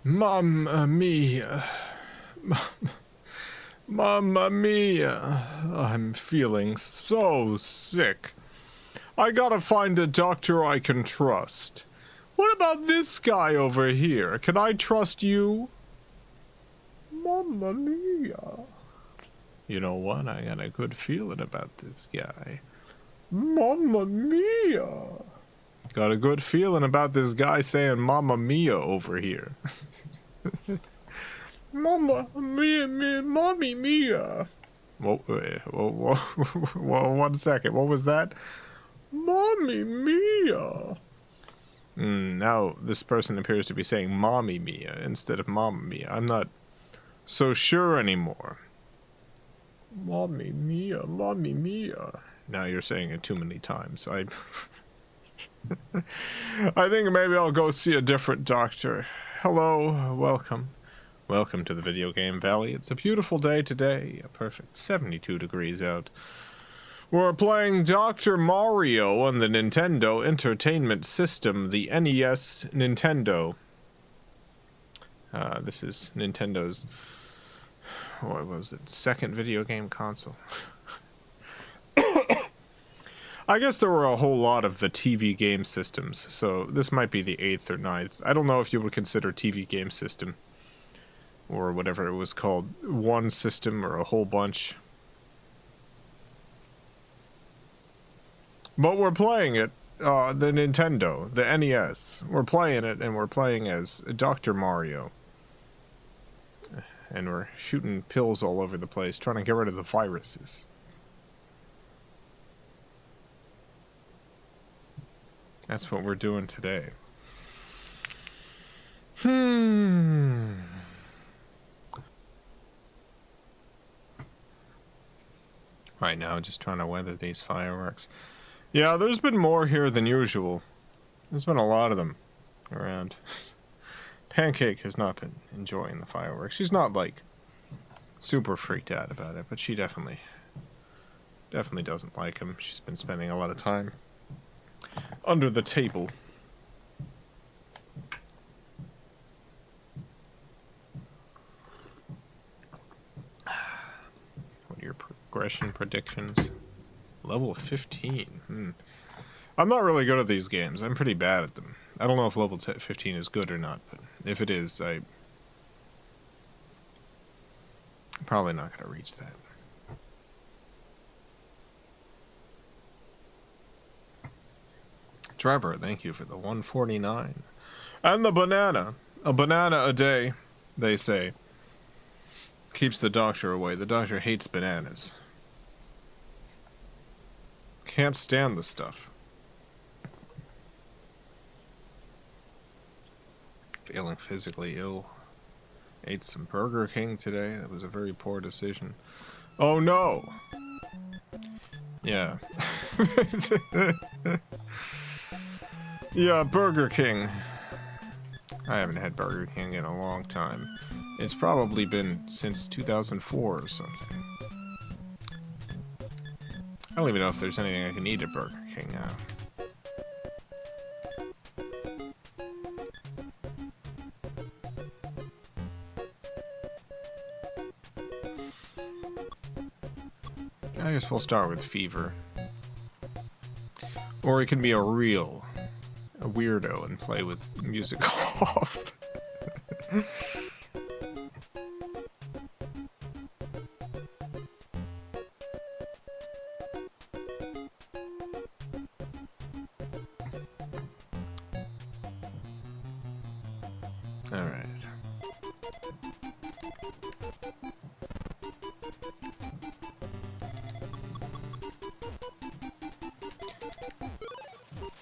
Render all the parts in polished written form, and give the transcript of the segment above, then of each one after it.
Mamma mia. Mamma mia. I'm feeling so sick. I gotta find a doctor I can trust. What about this guy over here? Can I trust you? Mamma mia. You know what? I got a good feeling about this guy. Mamma mia. Got a good feeling about this guy saying Mamma mia over here. Mamma mia, mommy mia. Whoa, one second. What was that? Mommy mia. Now this person appears to be saying mommy mia instead of mamma mia. I'm not so sure anymore. Mommy mia, mommy mia. Now you're saying it too many times. I think maybe I'll go see a different doctor. Hello, welcome. Welcome to the Video Game Valley. It's a beautiful day today, a perfect 72 degrees out. We're playing Dr. Mario on the Nintendo Entertainment System, the NES Nintendo. This is Nintendo's, what was it, second video game console. I guess there were a whole lot of the TV game systems, so this might be the 8th or 9th. I don't know if you would consider TV game system, or whatever it was called, one system or a whole bunch. But we're playing it, the Nintendo, the NES. We're playing it, and we're playing as Dr. Mario. And we're shooting pills all over the place, trying to get rid of the viruses. That's what we're doing today. Right now, just trying to weather these fireworks. Yeah, there's been more here than usual. There's been a lot of them around. Pancake has not been enjoying the fireworks. She's not, like, super freaked out about it, but she definitely doesn't like them. She's been spending a lot of time under the table. What are your progression predictions? Level 15. I'm not really good at these games. I'm pretty bad at them. I don't know if level 15 is good or not, but if it is, I'm probably not going to reach that. Trevor, thank you for the 149. And the banana. A banana a day, they say, keeps the doctor away. The doctor hates bananas. Can't stand the stuff. Feeling physically ill. Ate some Burger King today. That was a very poor decision. Oh no! Yeah. Yeah, Burger King. I haven't had Burger King in a long time. It's probably been since 2004 or something. I don't even know if there's anything I can eat at Burger King now. I guess we'll start with fever. Or it can be a weirdo and play with music off. Alright.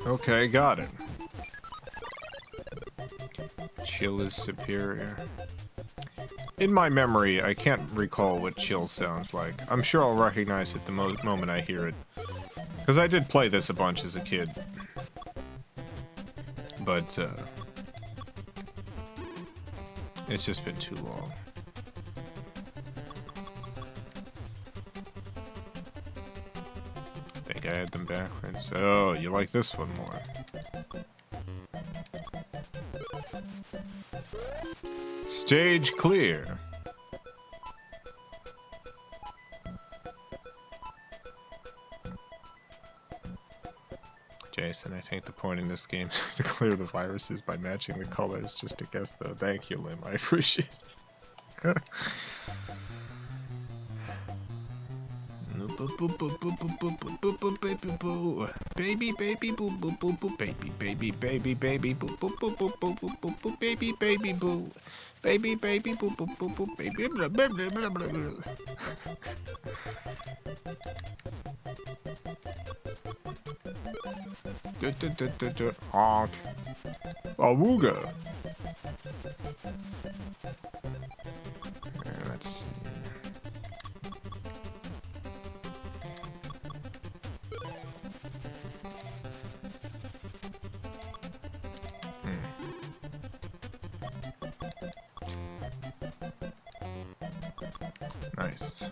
Okay, got it. Chill is superior. In my memory, I can't recall what chill sounds like. I'm sure I'll recognize it the moment I hear it. Because I did play this a bunch as a kid. But, it's just been too long. I think I had them backwards. Oh, you like this one more. Stage clear. Jason, I think the point in this game is to clear the viruses by matching the colors just to guess the thank you, Lim. I appreciate it. Baby, baby, boo, boo, boo, boo, baby, baby, baby, baby, boo, boo, boo, boo, boo, boo, boo, boo, baby, baby, boo, baby, baby, boo, boo, boo, boo, baby, blah, blah, blah, blah, blah, blah. Honk. Awooga. Let's see. Nice.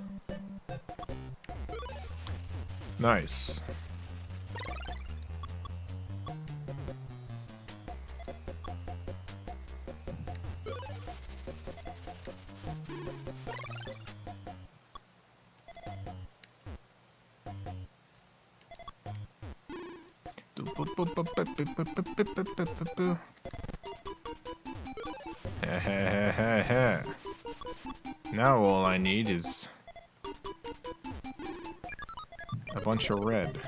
Nice. Now all I need is a bunch of red.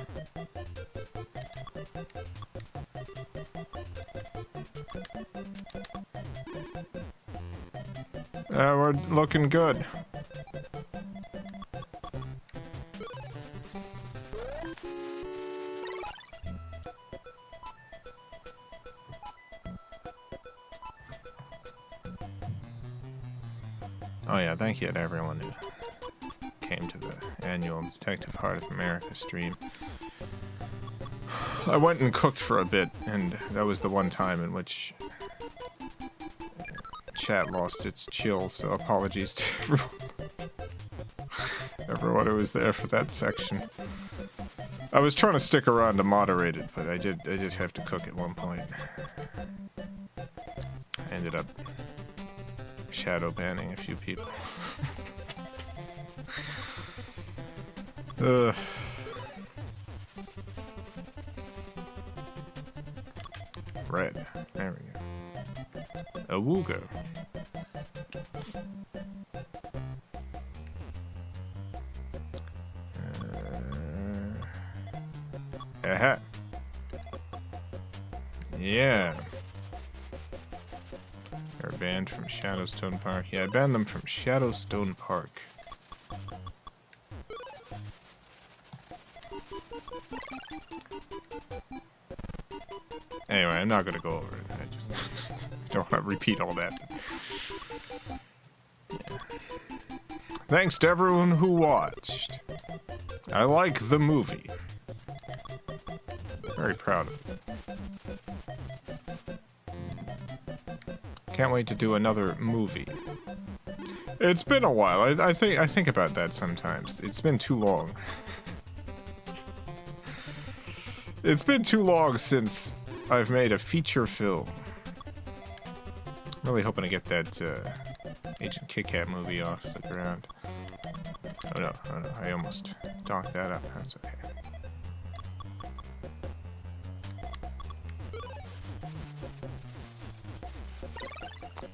We're looking good. Oh yeah, thank you to everyone who came to the annual Detective Heart of America stream. I went and cooked for a bit, and that was the one time in which chat lost its chill, so apologies to everyone who was there for that section. I was trying to stick around to moderate it, but I did have to cook at one point. I ended up shadow banning a few people. Red. There we go. Awooga. Aha. Yeah. They're banned from Shadowstone Park. Yeah, I banned them from Shadowstone Park. Anyway, I'm not gonna go over it. I just don't want to repeat all that. Yeah. Thanks to everyone who watched. I like the movie. Very proud of it. Can't wait to do another movie. It's been a while. I think about that sometimes. It's been too long. It's been too long since I've made a feature film. Really hoping to get that Agent Kit Kat movie off the ground. Oh no, I almost docked that up. That's okay.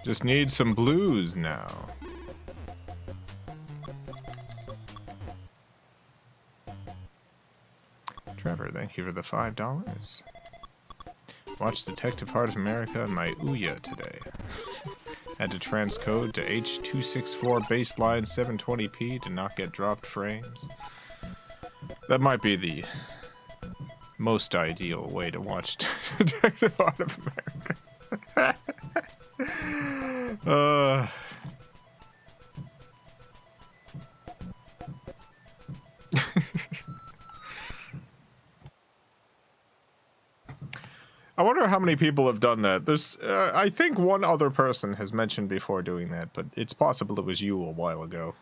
Just need some blues now. Trevor, thank you for the $5. Watched Detective Heart of America on my Ouya today. Had to transcode to H.264 baseline 720p to not get dropped frames. That might be the most ideal way to watch Detective Heart of America. I wonder how many people have done that. There's, I think one other person has mentioned before doing that, but it's possible it was you a while ago.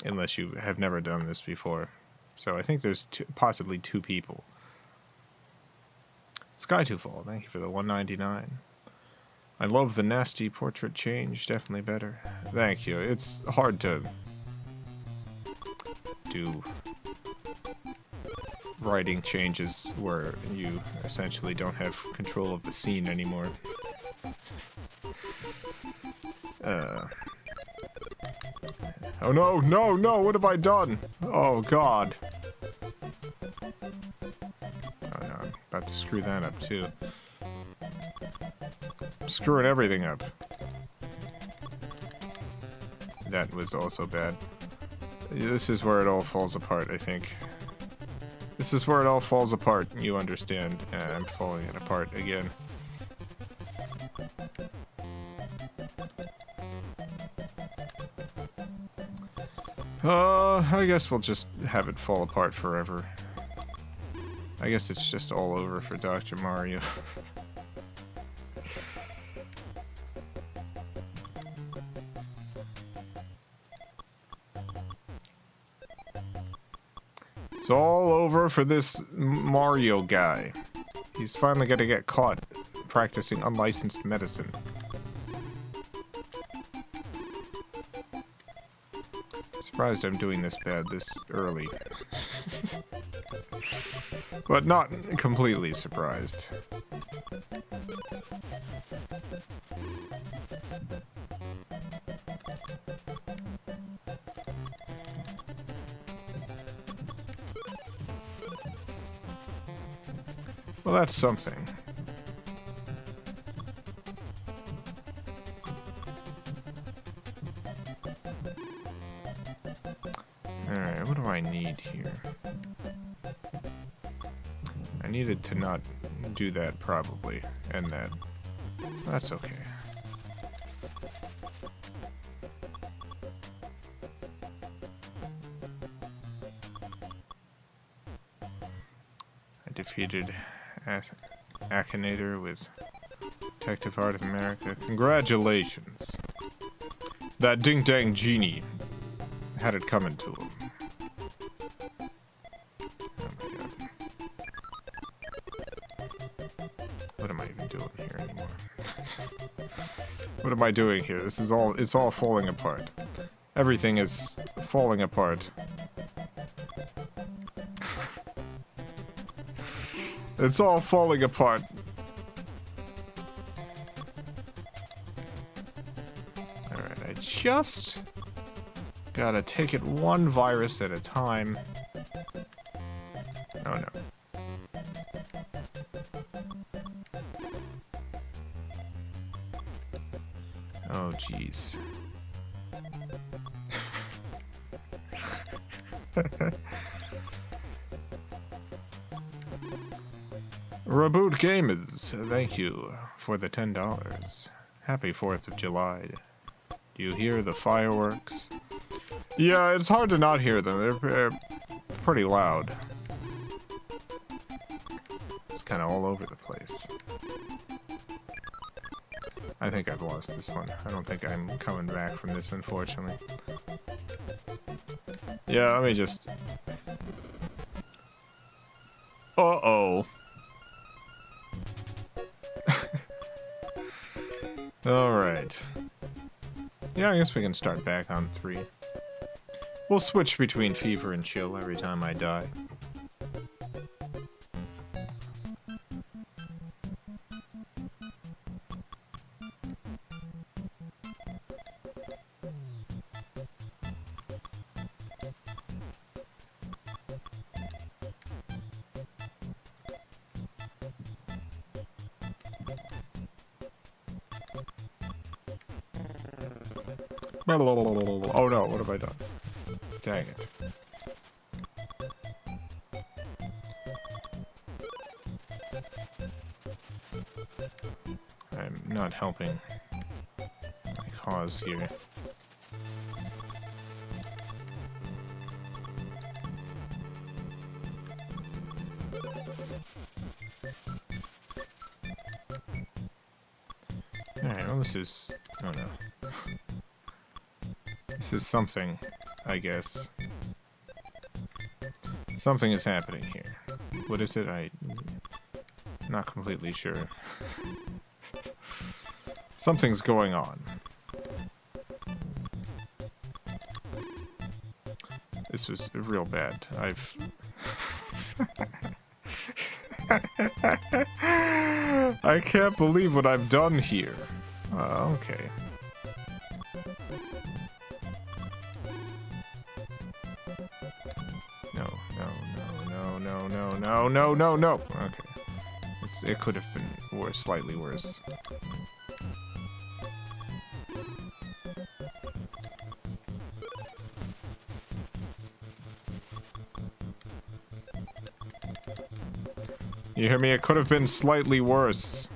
Unless you have never done this before. So I think there's possibly two people. Sky to Fall, thank you for the 199. I love the nasty portrait change, definitely better. Thank you. It's hard to do writing changes where you essentially don't have control of the scene anymore. Oh no, no, no, what have I done? Oh god. Oh no, I'm about to screw that up too. I'm screwing everything up. That was also bad. This is where it all falls apart, I think. This is where it all falls apart, you understand. I'm falling it apart again. I guess we'll just have it fall apart forever. I guess it's just all over for Dr. Mario. It's all over for this Mario guy. He's finally gonna get caught practicing unlicensed medicine. Surprised I'm doing this bad this early. But not completely surprised. Well, that's something. Alright, what do I need here? I needed to not do that, probably, and that. That's okay. I defeated Akinator with Detective Heart of America. Congratulations! That ding-dang genie had it coming to him. Oh my god. What am I even doing here anymore? What am I doing here? This is all, it's all falling apart. Everything is falling apart. It's all falling apart. Alright, I just gotta take it one virus at a time. Oh no. Oh jeez. Reboot Gamers, thank you for the $10. Happy 4th of July. Do you hear the fireworks? Yeah, it's hard to not hear them. They're pretty loud. It's kind of all over the place. I think I've lost this one. I don't think I'm coming back from this, unfortunately. Yeah, let me just... Uh-oh. Alright. Yeah, I guess we can start back on 3. We'll switch between fever and chill every time I die. Oh no, what have I done? Dang it. I'm not helping my cause here. Alright, well this is... oh no. This is something, I guess. Something is happening here. What is it? not completely sure. Something's going on. This was real bad. I can't believe what I've done here. Okay. No. Okay. It could have been worse, slightly worse. You hear me? It could have been slightly worse.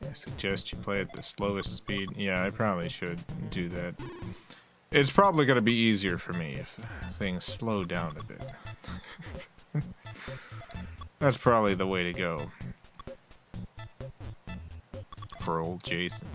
I suggest you play at the slowest speed. Yeah, I probably should do that. It's probably going to be easier for me if things slow down a bit. That's probably the way to go. For old Jason.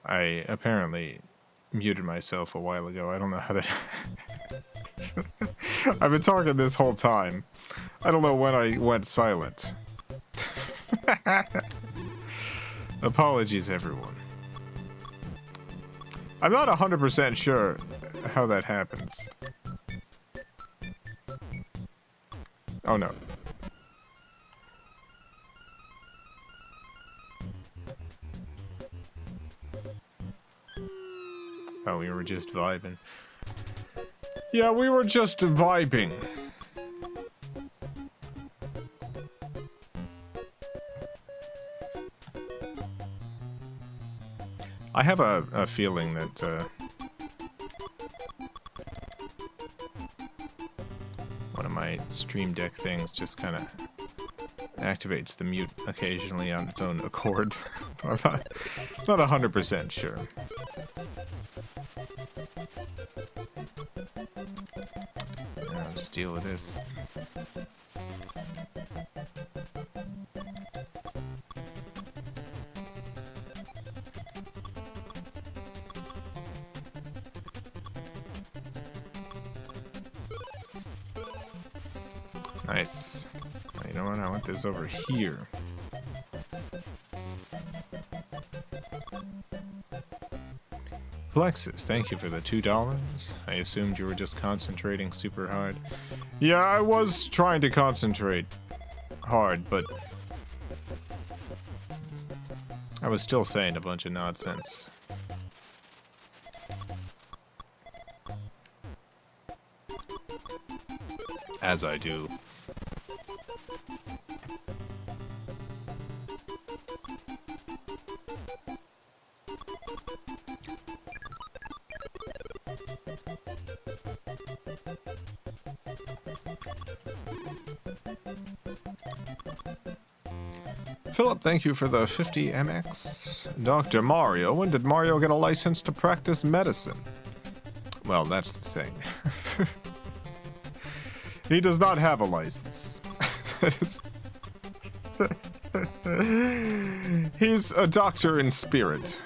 I apparently muted myself a while ago. I don't know how that... I've been talking this whole time. I don't know when I went silent. Apologies, everyone. I'm not 100% sure how that happens. Oh no. Oh, we were just vibing. Yeah, we were just vibing. I have a feeling that one of my Stream Deck things just kind of activates the mute occasionally on its own accord. I'm not 100% sure. I'll just deal with this. Nice. You know what? I want this over here. Flexus, thank you for the $2. I assumed you were just concentrating super hard. Yeah, I was trying to concentrate hard, but I was still saying a bunch of nonsense As I do. Philip, thank you for the 50 MX. Dr. Mario, when did Mario get a license to practice medicine? Well, that's the thing. He does not have a license. He's a doctor in spirit.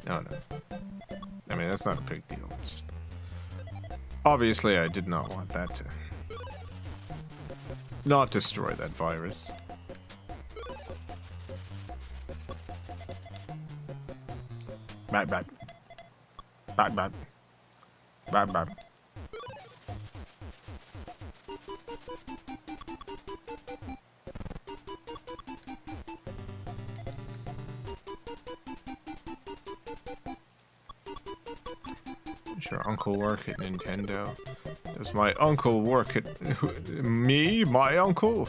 No. I mean, that's not a big deal. It's just... Obviously, I did not want that to... not destroy that virus. Bad. Does your uncle work at Nintendo? Does my uncle work at... me? My uncle?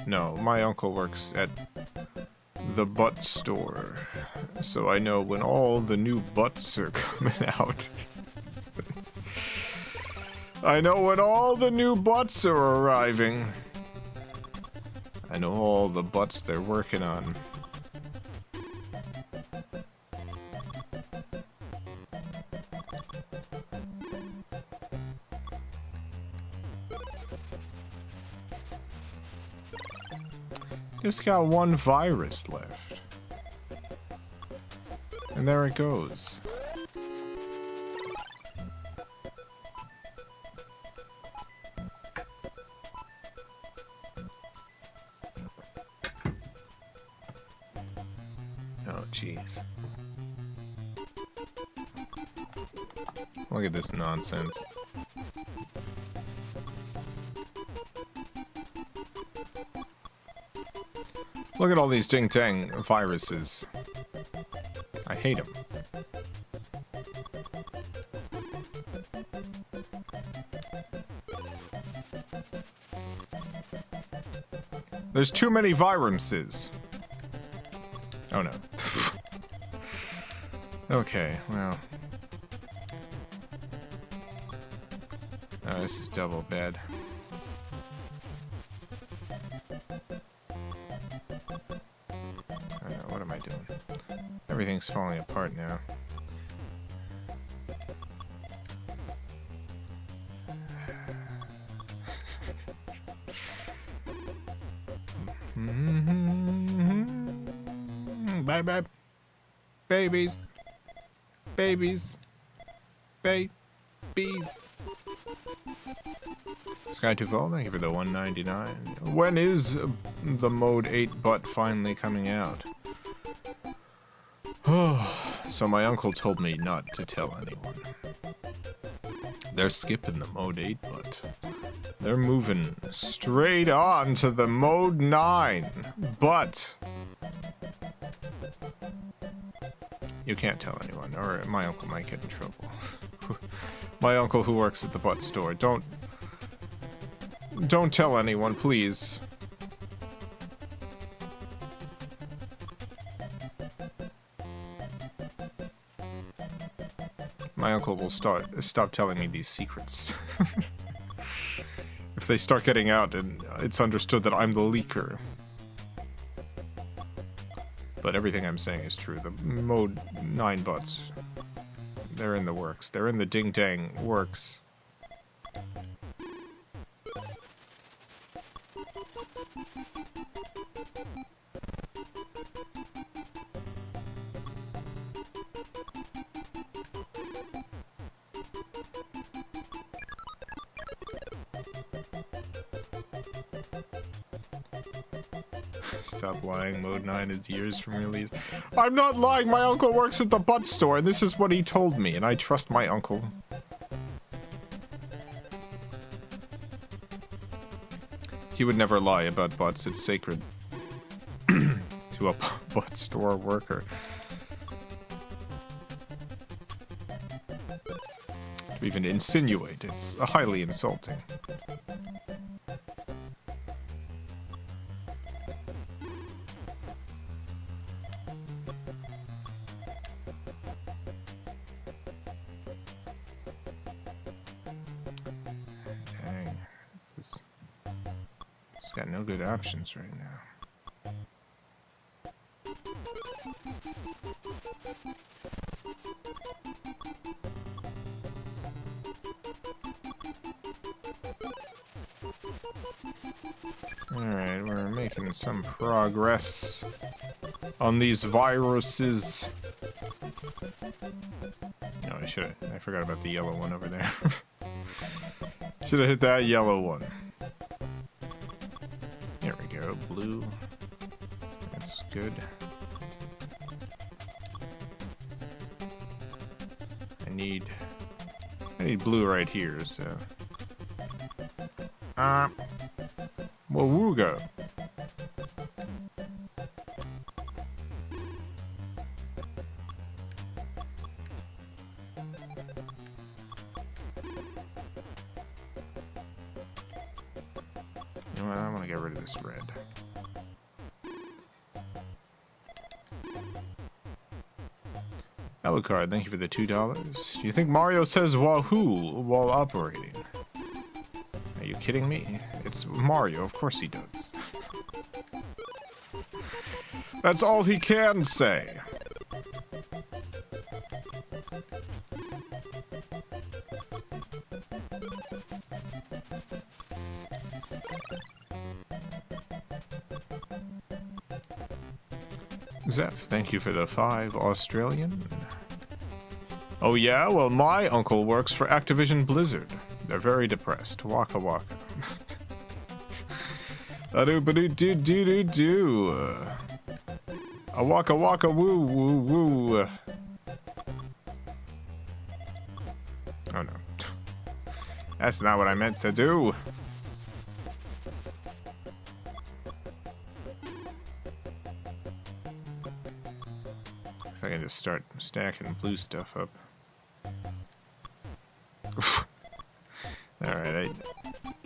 No, my uncle works at the butt store. So I know when all the new butts are coming out. I know when all the new butts are arriving. I know all the butts they're working on. Just got one virus left. And there it goes. Oh, jeez. Look at this nonsense. Look at all these ding-dang viruses. I hate them. There's too many viruses. Oh no. Okay, well. Oh, this is double bad. What am I doing? Everything's falling apart now. Bye bye. Babies. Babies. Babies. Sky2Fall, thank you for the 199. When is the Mode 8 butt finally coming out? So my uncle told me not to tell anyone. They're skipping the Mode 8 butt. They're moving straight on to the Mode 9 butt. You can't tell anyone, or my uncle might get in trouble. My uncle who works at the butt store. Don't tell anyone, please. My uncle will stop telling me these secrets. If they start getting out, and it's understood that I'm the leaker. But everything I'm saying is true. The Mode 9 butts, they're in the works. They're in the ding-dang works. Stop lying, Mode 9 is years from release. I'm not lying, my uncle works at the butt store, and this is what he told me, and I trust my uncle. He would never lie about butts, it's sacred to a butt store worker. even insinuate. It's highly insulting. Dang, it's got no good options right now. Alright, we're making some progress on these viruses. No, I forgot about the yellow one over there. Should have hit that yellow one. There we go, blue. That's good. I need blue right here, so. Wawooga. You know what? I want to get rid of this red. Alucard, thank you for the $2. Do you think Mario says wahoo while operating? Are you kidding me? It's Mario, of course he does. That's all he can say. Zeph, thank you for the 5 Australian. Oh yeah? Well, my uncle works for Activision Blizzard. They're very depressed. Waka waka. A-do-ba-do-do-do-do-do. A waka waka woo woo woo. Oh no. That's not what I meant to do. So I can just start stacking blue stuff up. Alright,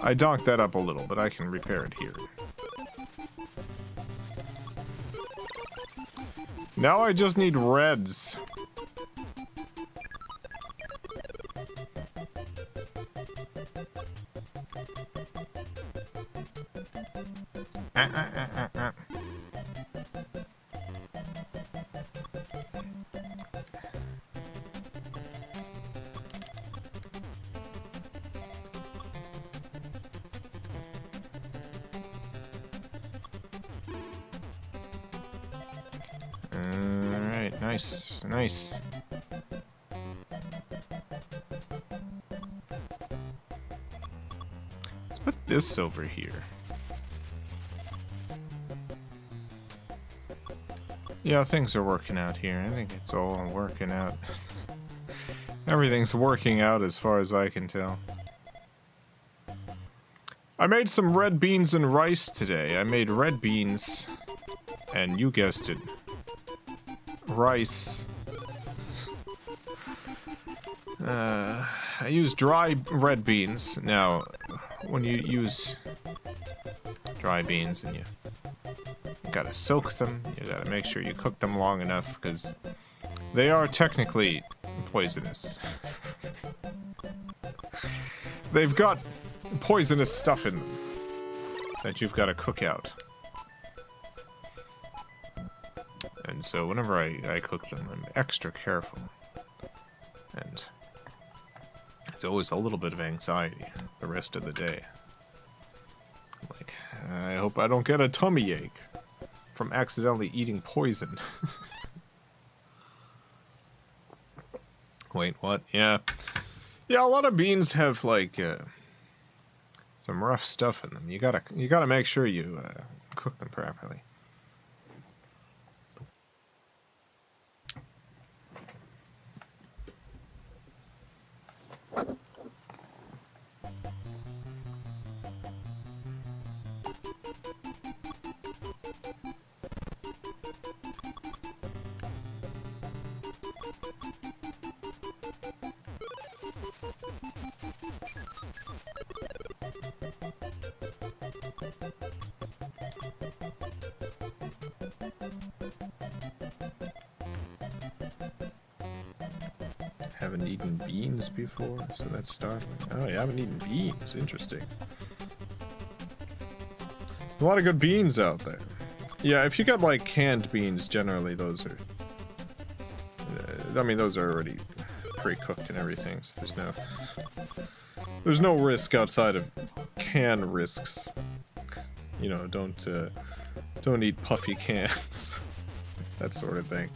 I donked that up a little, but I can repair it here. Now I just need reds. Alright, nice, nice. Let's put this over here. Yeah, things are working out here. I think it's all working out. Everything's working out as far as I can tell. I made some red beans and rice today. I made red beans, and you guessed it, rice. I use dry red beans. Now, when you use dry beans and you gotta soak them, you gotta make sure you cook them long enough because they are technically poisonous. They've got poisonous stuff in them that you've got to cook out. And so whenever I cook them, I'm extra careful. And it's always a little bit of anxiety the rest of the day. Like, I hope I don't get a tummy ache from accidentally eating poison. Wait, what? Yeah. Yeah, a lot of beans have, like, some rough stuff in them. You gotta make sure you cook them properly. haven't eaten beans before, so that's startling. Oh, you haven't eaten beans. Interesting. A lot of good beans out there. Yeah, if you got like canned beans, generally those are... I mean, those are already pre-cooked and everything, so there's no risk outside of can risks. You know, don't eat puffy cans. That sort of thing.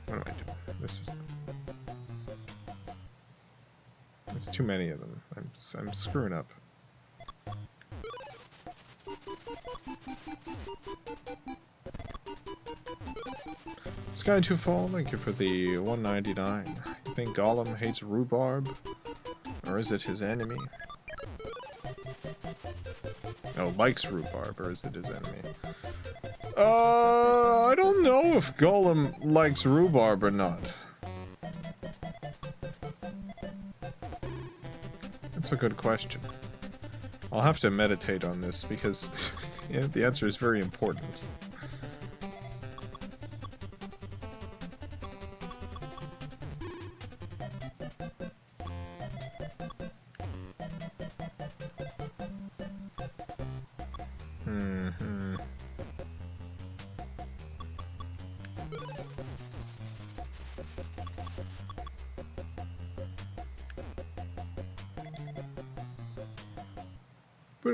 What am I doing? There's too many of them. I'm screwing up. Sky to Fall, thank you for the 199. You think Gollum hates rhubarb? Or is it his enemy? Oh, likes rhubarb, or is it his enemy? I don't know if Gollum likes rhubarb or not. That's a good question. I'll have to meditate on this because yeah, the answer is very important.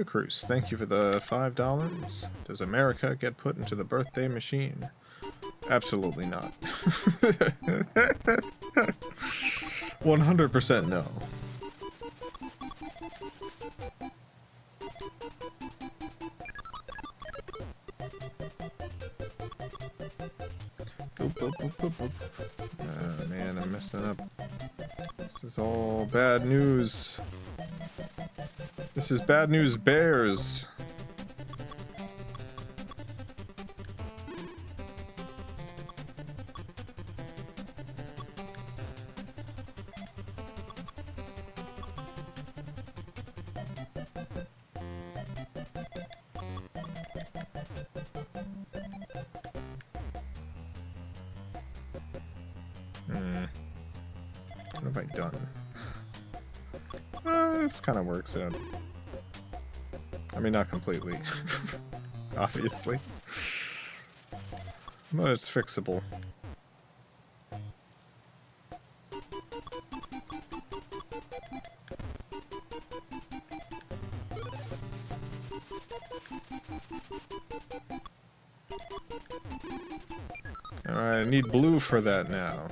Cruz, thank you for the $5. Does America get put into the birthday machine? Absolutely not. 100% no. Oh man, I'm messing up. This is all bad news. This is bad news bears. What have I done? This kind of works out. I mean, not completely, obviously, but it's fixable. Alright, I need blue for that now.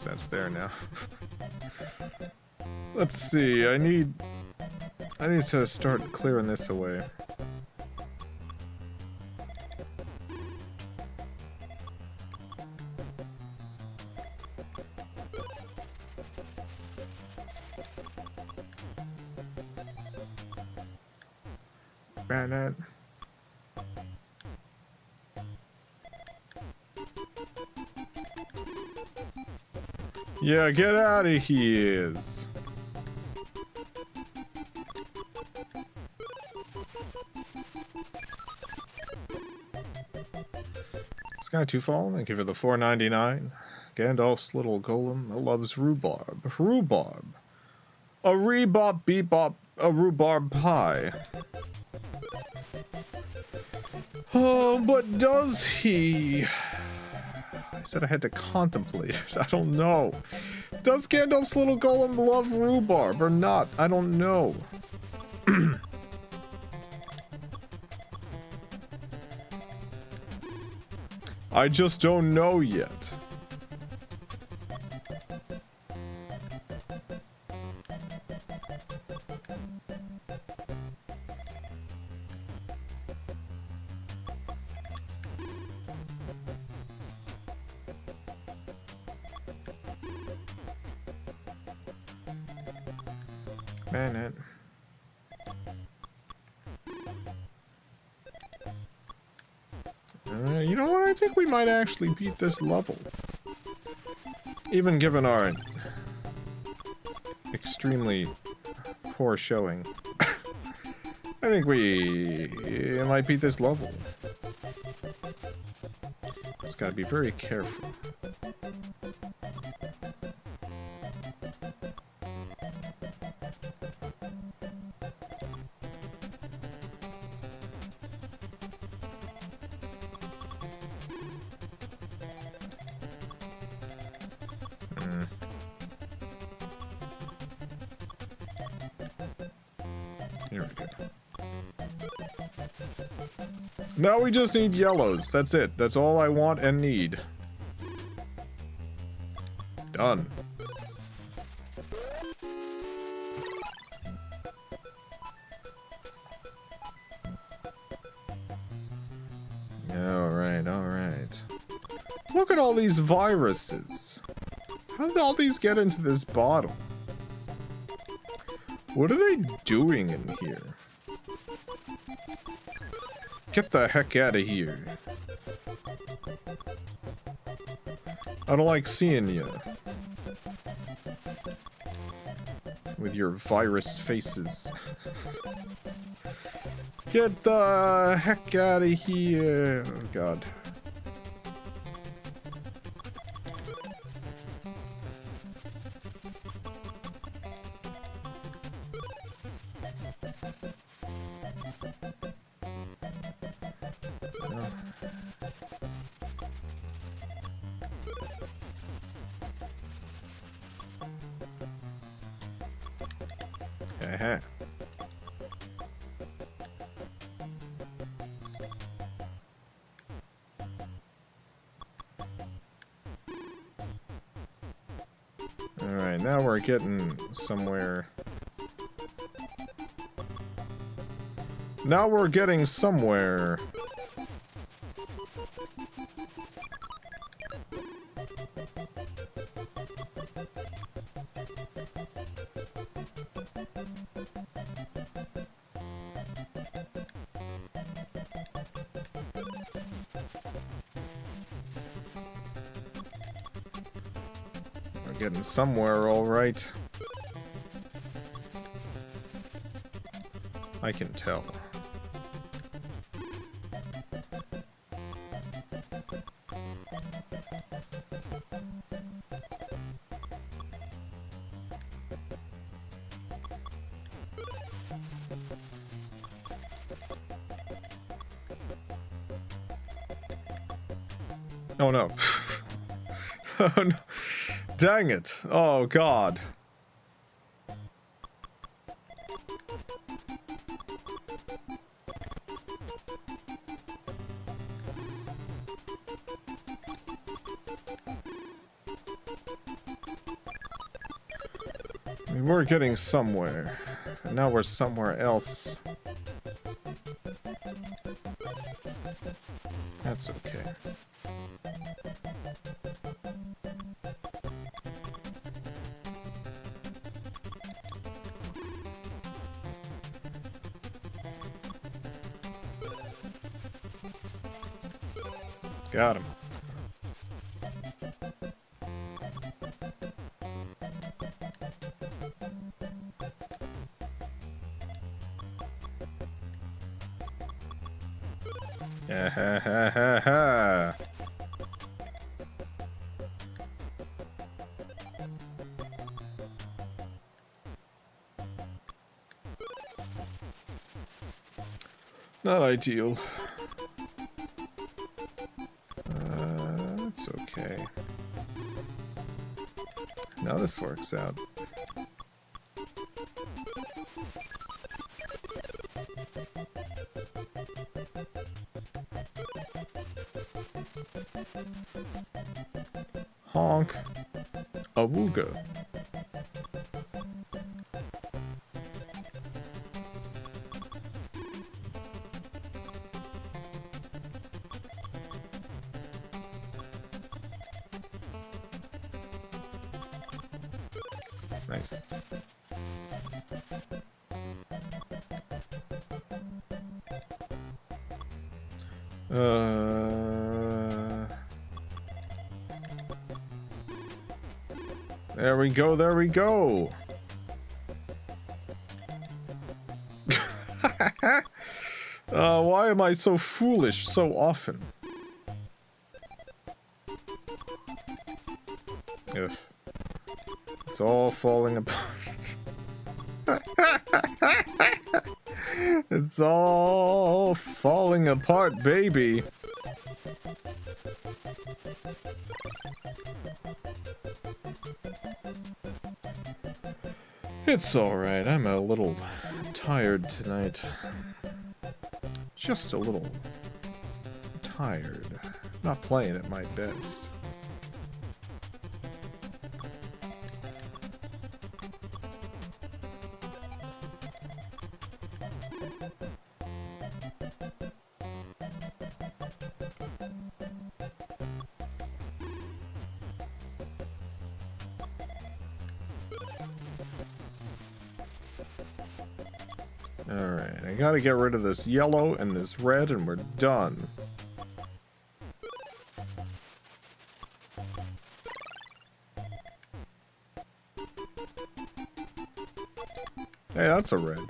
That's there now. Let's see, I need to start clearing this away. Bad. Yeah, get out of here. Sky to Fall, thank you for the $4.99. Gandalf's little golem loves rhubarb. Rhubarb. A rebop bebop a rhubarb pie. Oh, but does he? I said I had to contemplate it. I don't know. Does Gandalf's little golem love rhubarb or not? I don't know. I just don't know yet. Man, You know what? I think we might actually beat this level. Even given our extremely poor showing. I think we might beat this level. Just gotta be very careful. Here we go. Now we just need yellows. That's it. That's all I want and need. Done. Alright, alright. Look at all these viruses. How did all these get into this bottle? What are they doing in here? Get the heck out of here. I don't like seeing you. With your virus faces. Get the heck out of here. Oh god. Alright, now we're getting somewhere. Now we're getting somewhere. Getting somewhere, all right. I can tell. Oh no. Oh no. Dang it. Oh, God. I mean, we're getting somewhere. And now we're somewhere else. That's okay. Got him. Ha ha ha ha ha. Not ideal. That's okay. Now this works out. Honk. Awooga. Nice. There we go, there we go. Why am I so foolish so often? Ugh. It's all falling apart. It's all falling apart, baby. It's alright, I'm a little tired tonight. Just a little tired. Not playing at my best. Alright, I gotta get rid of this yellow and this red and we're done. Hey, that's a red.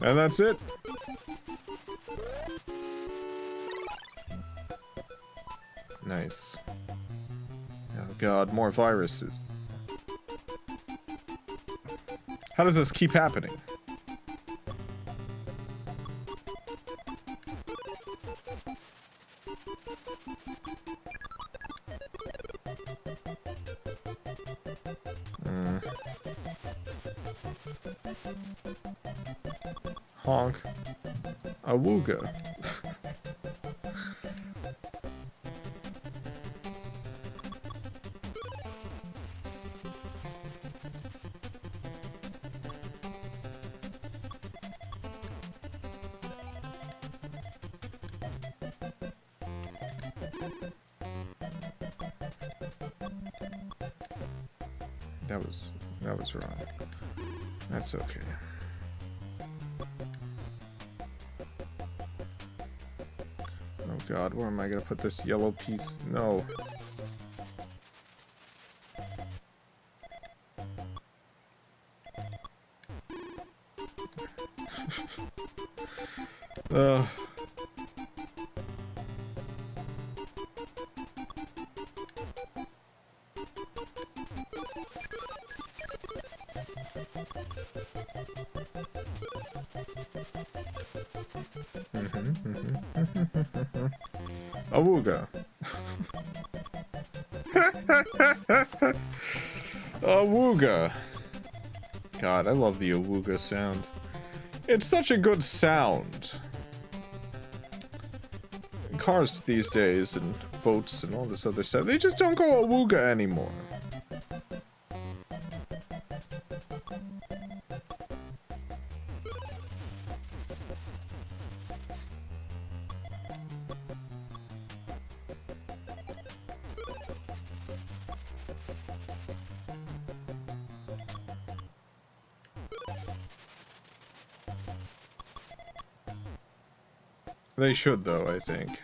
And that's it. Nice. Oh god, more viruses. How does this keep happening? Honk. Awooga. That was wrong. That's okay. Oh god, where am I gonna put this yellow piece? No. Awooga. Awooga. God, I love the awooga sound. It's such a good sound. Cars these days and boats and all this other stuff, they just don't go awooga anymore. They should, though, I think.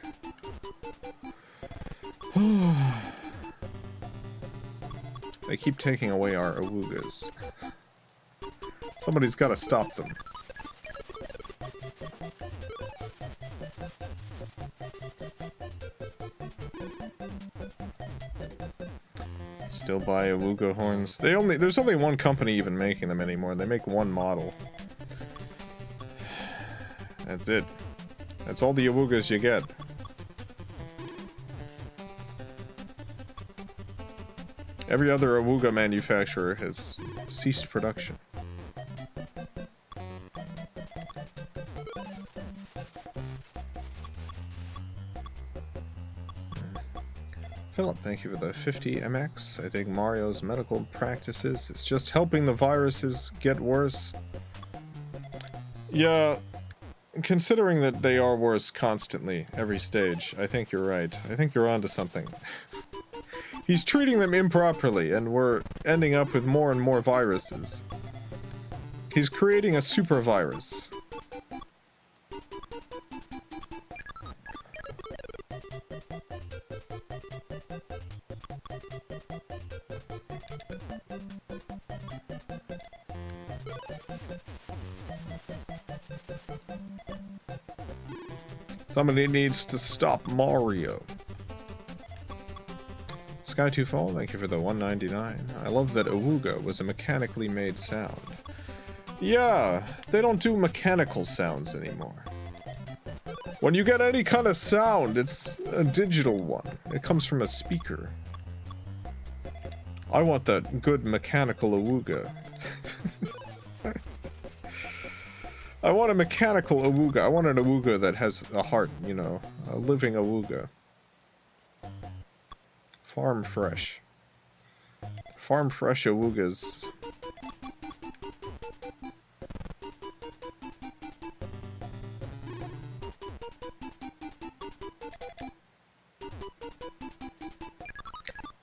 They keep taking away our awoogas. Somebody's gotta stop them. Still buy awooga horns. There's only one company even making them anymore. They make one model. That's it. That's all the awoogas you get. Every other awooga manufacturer has ceased production. Philip, thank you for the 50 MX. I think Mario's medical practices is just helping the viruses get worse. Yeah. Considering that they are worse constantly, every stage, I think you're right. I think you're onto something. He's treating them improperly, and we're ending up with more and more viruses. He's creating a super virus. Somebody needs to stop Mario. Sky2Fall, thank you for the $1.99. I love that awooga was a mechanically made sound. Yeah, they don't do mechanical sounds anymore. When you get any kind of sound, it's a digital one. It comes from a speaker. I want that good mechanical awooga. I want a mechanical awooga. I want an awooga that has a heart, you know, a living awooga. Farm fresh. Farm fresh awoogas.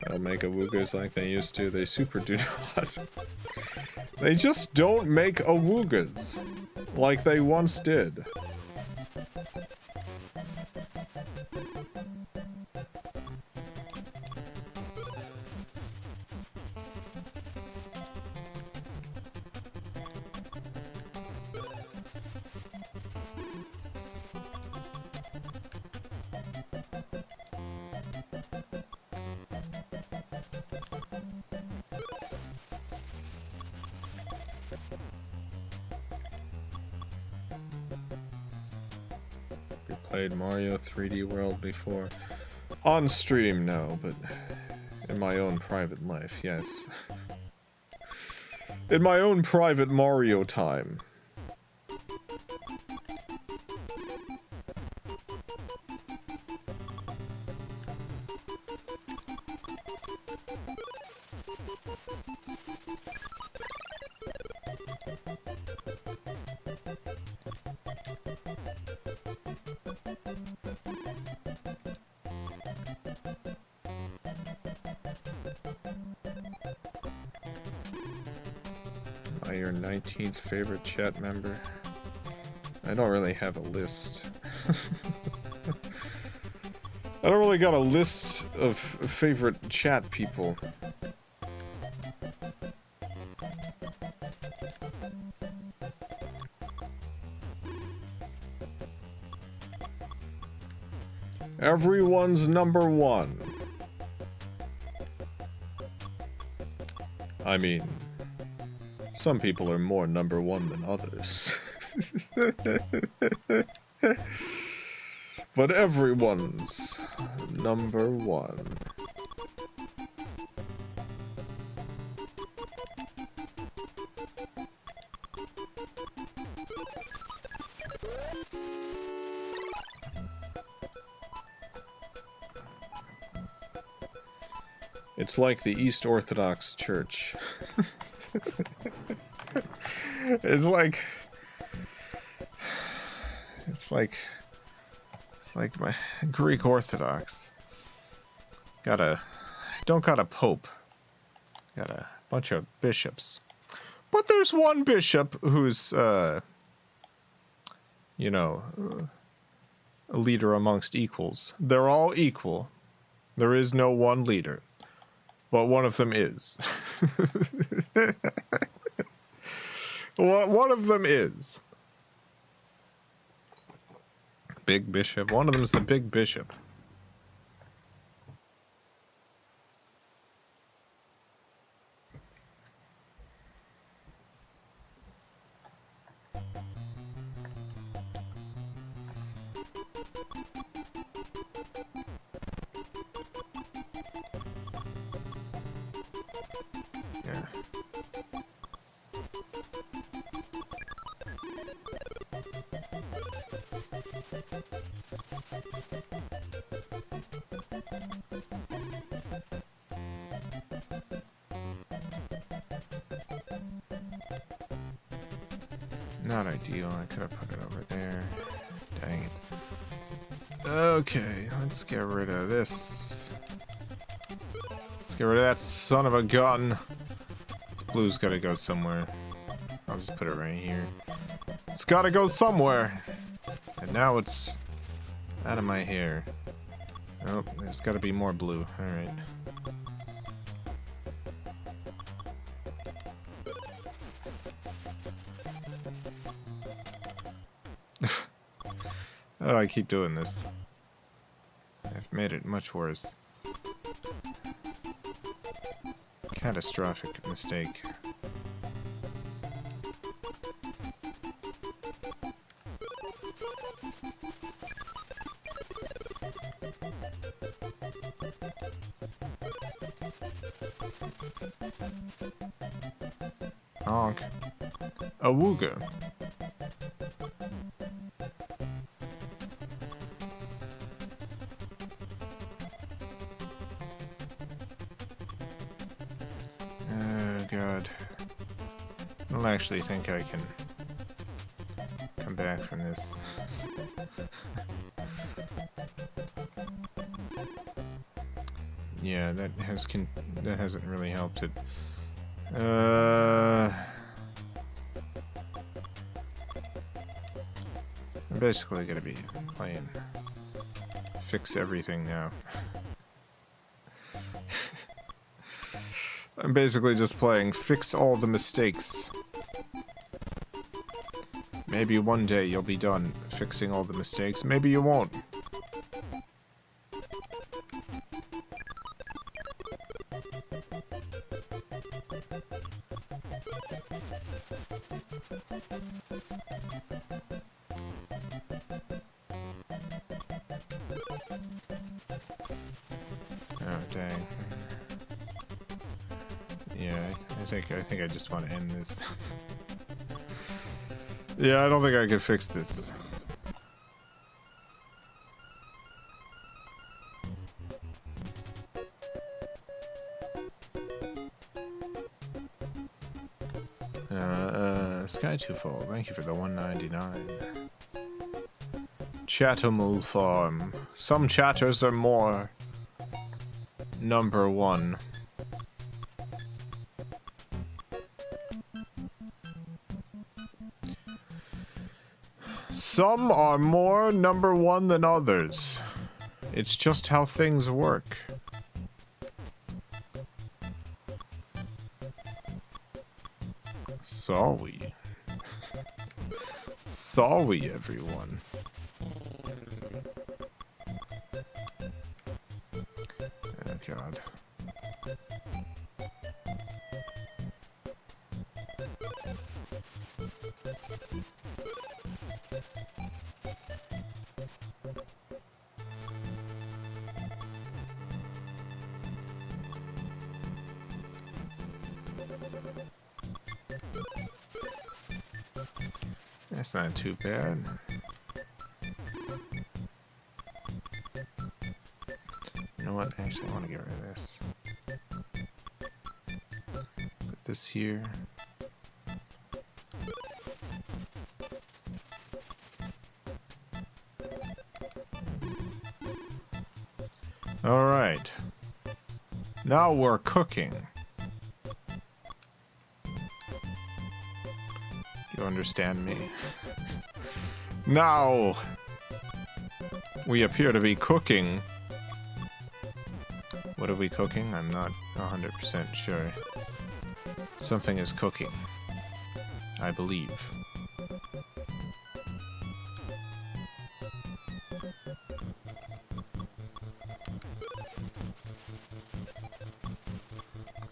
They'll make awoogas like they used to. They super do not. They just don't make awoogas like they once did. Played Mario 3D World before. On stream, no, but in my own private life, yes. In my own private Mario time. Your 19th favorite chat member? I don't really have a list. I don't really got a list of favorite chat people. Everyone's number one. I mean, some people are more number one than others. But everyone's number one. It's like the East Orthodox Church. It's like my Greek Orthodox. Don't got a pope. Got a bunch of bishops. But there's one bishop who's, you know, a leader amongst equals. They're all equal. There is no one leader. But one of them is. One of them is. Big Bishop. One of them is the Big Bishop. Yeah. Not ideal. I could have put it over there. Dang it. Okay, let's get rid of this. Let's get rid of that son of a gun. This blue's gotta go somewhere. I'll just put it right here. It's gotta go somewhere. And now it's out of my hair. Oh, there's gotta be more blue. Alright. How do I keep doing this? I've made it much worse. Catastrophic mistake. Honk. Awooga. Oh god. I don't actually think I can come back from this. Yeah, that hasn't really helped it. I'm basically gonna be playing fix everything now. I'm basically just playing fix all the mistakes. Maybe one day you'll be done fixing all the mistakes, maybe you won't. Oh dang. Yeah, I think I just want to end this. Yeah, I don't think I can fix this. Sky Twofold, thank you for the 199. Chathamul Farm. Some chatters are more number one. Some are more number one than others. It's just how things work. Sorry. Sorry, everyone. Oh, God. That's not too bad. You know what? Actually, I want to get rid of this. Put this here. All right. Now we're cooking. You understand me? Now we appear to be cooking. What are we cooking? I'm not 100% sure. Something is cooking, I believe.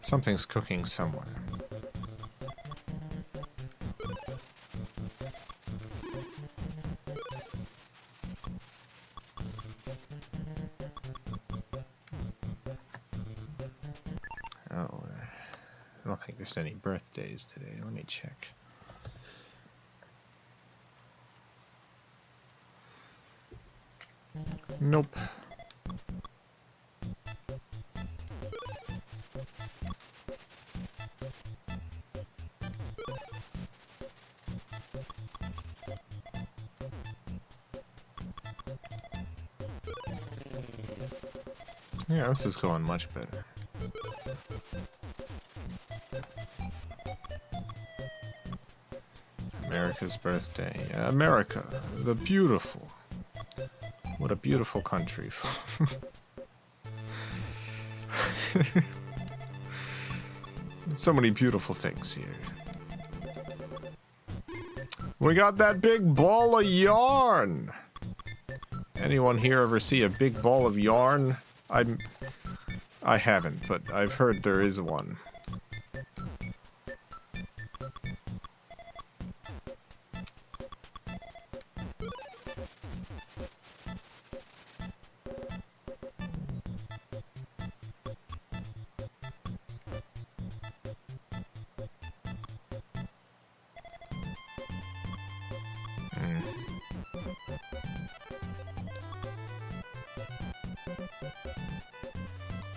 Something's cooking somewhere. I don't think there's any birthdays today. Let me check. Nope. Yeah, this is going much better. America's birthday. America, the beautiful. What a beautiful country. So many beautiful things here. We got that big ball of yarn. anyone here ever see a big ball of yarn? I haven't, but I've heard there is one.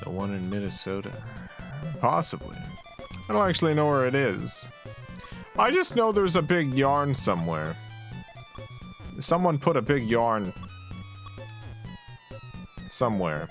The one in Minnesota? Possibly. I don't actually know where it is. I just know there's a big yarn somewhere. Someone put a big yarn somewhere.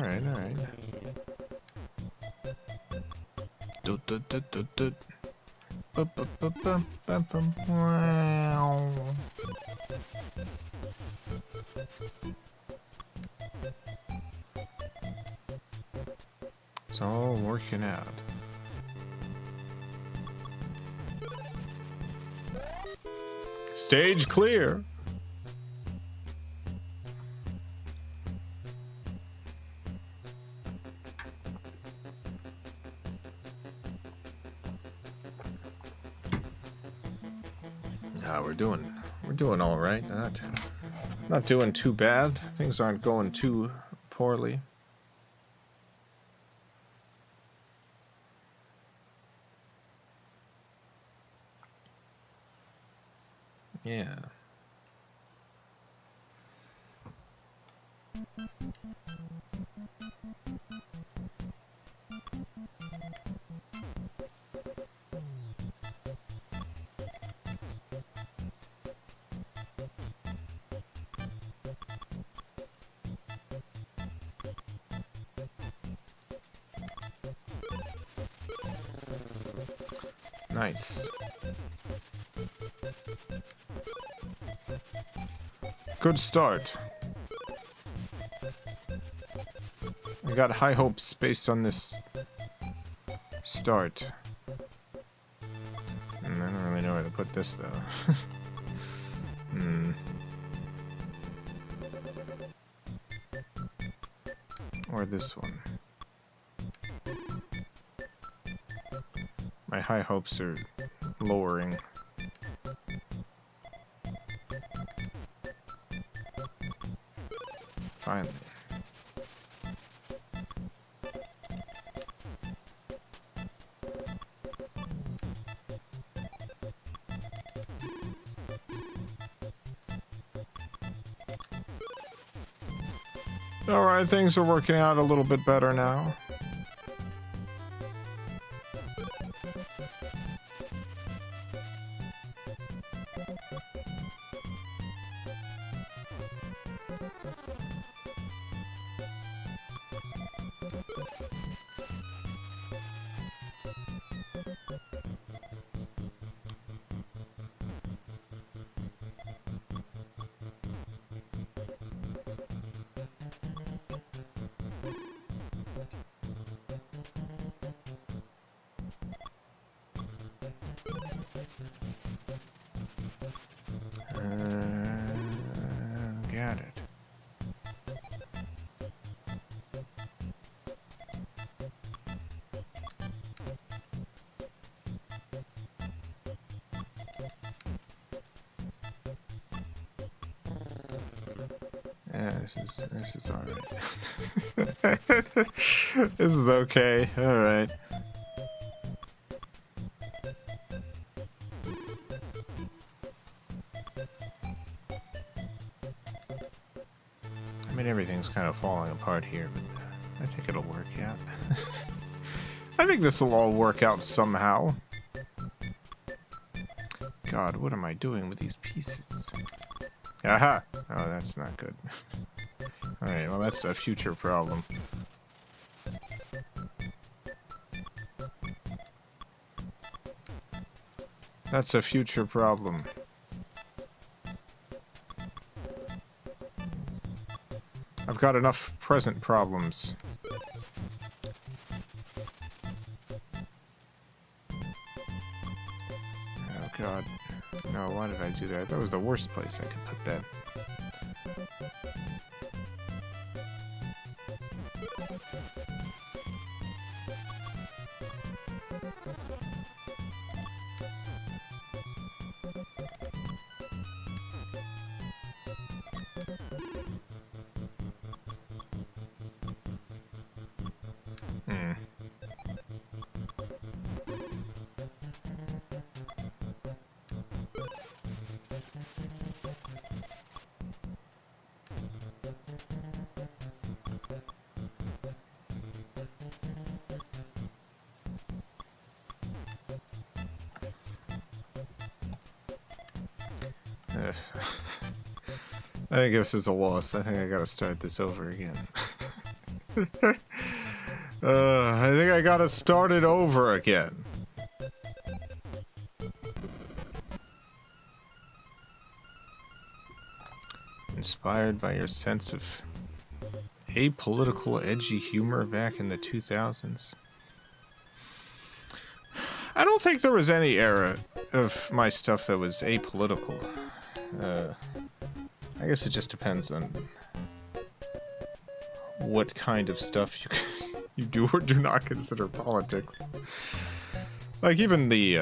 Alright. It's all working out. Stage clear. We're doing all right. Not doing too bad. Things aren't going too poorly. Yeah. Nice. Good start. I got high hopes based on this start. I don't really know where to put this though. Or this one. My high hopes are lowering. Finally. Alright, things are working out a little bit better now. Got it. Yeah, this is all right. This is okay. All right. I mean, everything's kind of falling apart here, but I think it'll work out. I think this will all work out somehow. God, what am I doing with these pieces? Aha! Oh, that's not good. Alright, well that's a future problem. That's a future problem. I've got enough present problems. Oh God. No, why did I do that? That was the worst place I could put that. I think this is a loss. I think I gotta start this over again. I think I gotta start it over again. Inspired by your sense of apolitical, edgy humor back in the 2000s. I don't think there was any era of my stuff that was apolitical. I guess it just depends on what kind of stuff you do or do not consider politics. Like even the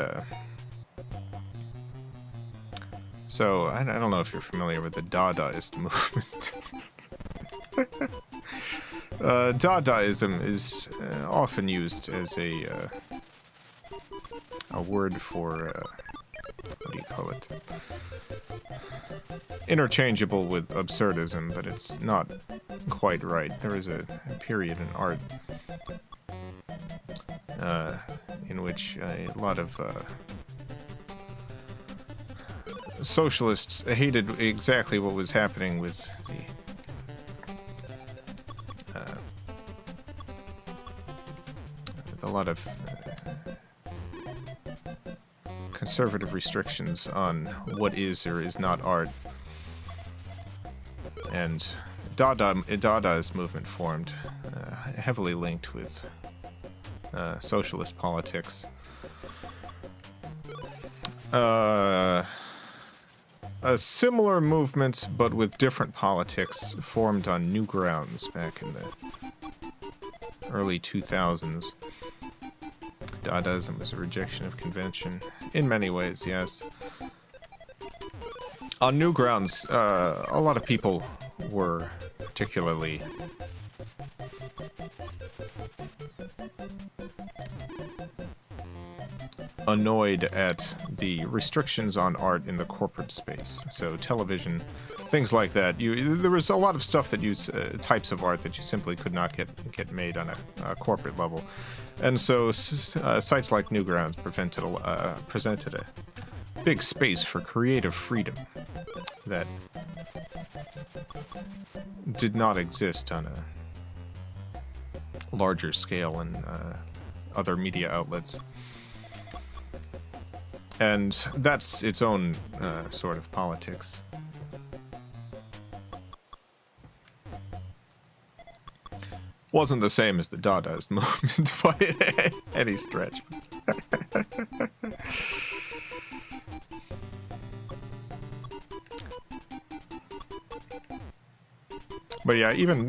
so I don't know if you're familiar with the Dadaist movement. Dadaism is often used as a word for what do you call it? Interchangeable with absurdism, but it's not quite right. There is a period in art in which a lot of socialists hated exactly what was happening with a lot of conservative restrictions on what is or is not art. And Dadaist movement formed, heavily linked with socialist politics. A similar movement, but with different politics, formed on new grounds back in the early 2000s. Dadaism was a rejection of convention, in many ways, yes. On new grounds, a lot of people were particularly annoyed at the restrictions on art in the corporate space. So television, things like that. There was a lot of stuff that types of art that you simply could not get made on a corporate level. And so sites like Newgrounds presented a big space for creative freedom that did not exist on a larger scale in other media outlets. And that's its own sort of politics. Wasn't the same as the Dadaist movement by any stretch. But yeah, even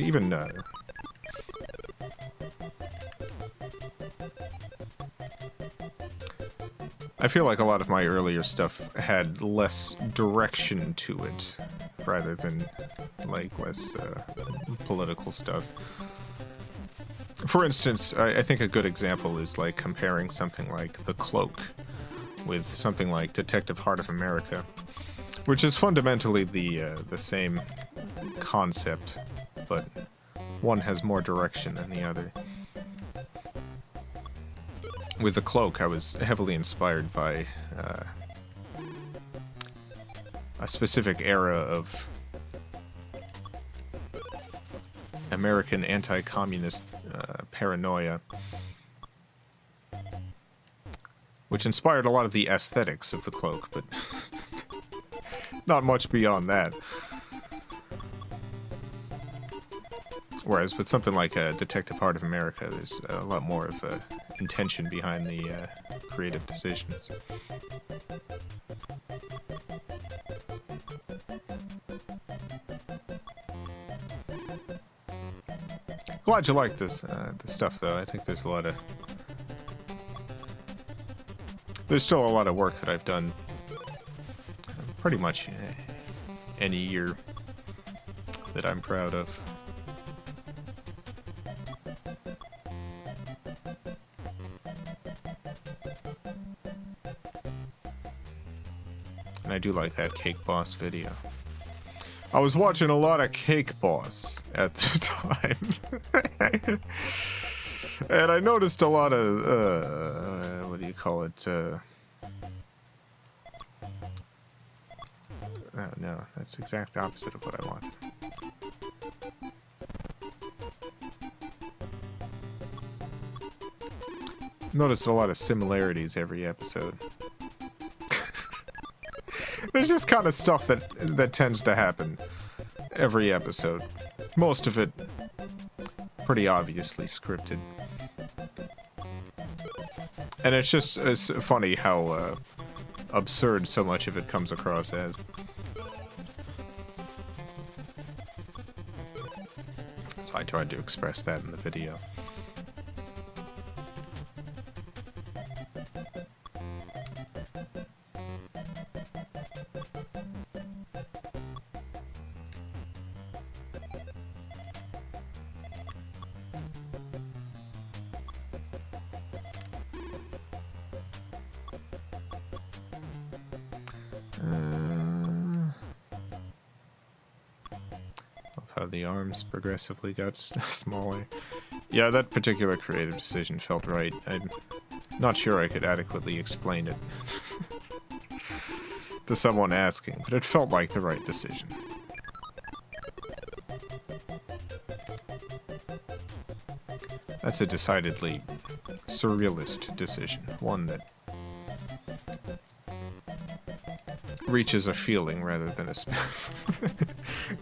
I feel like a lot of my earlier stuff had less direction to it, rather than like less political stuff. For instance, I think a good example is like comparing something like The Cloak with something like Detective Heart of America, which is fundamentally the same concept, but one has more direction than the other. With The Cloak, I was heavily inspired by a specific era of American anti-communist paranoia, which inspired a lot of the aesthetics of the cloak, but not much beyond that. Whereas with something like Detective Heart of America, there's a lot more of intention behind the creative decisions. Glad you like this the stuff, though. I think there's a lot of... There's still a lot of work that I've done pretty much any year that I'm proud of. And I do like that Cake Boss video. I was watching a lot of Cake Boss at the time. And I noticed a lot of, what do you call it? Oh no, that's the exact opposite of what I want. Noticed a lot of similarities every episode. There's just kind of stuff that tends to happen every episode. Most of it pretty obviously scripted. And it's just funny how absurd so much of it comes across as. So I tried to express that in the video. How the arms progressively got smaller. Yeah, that particular creative decision felt right. I'm not sure I could adequately explain it to someone asking, but it felt like the right decision. That's a decidedly surrealist decision, one that reaches a feeling rather than a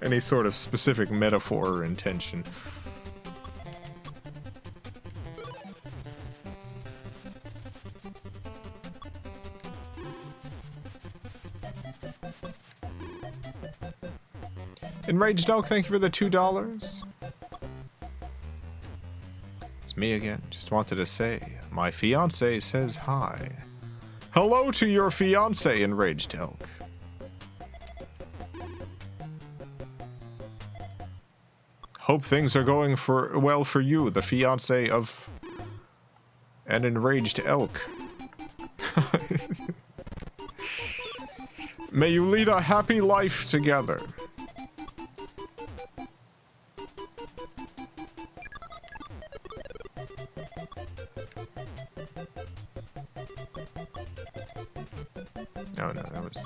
any sort of specific metaphor or intention. Enraged Elk, thank you for the $2. It's me again. Just wanted to say, my fiance says hi. Hello to your fiance, Enraged Elk. Hope things are going well for you, the fiance of an enraged elk. May you lead a happy life together. No, that was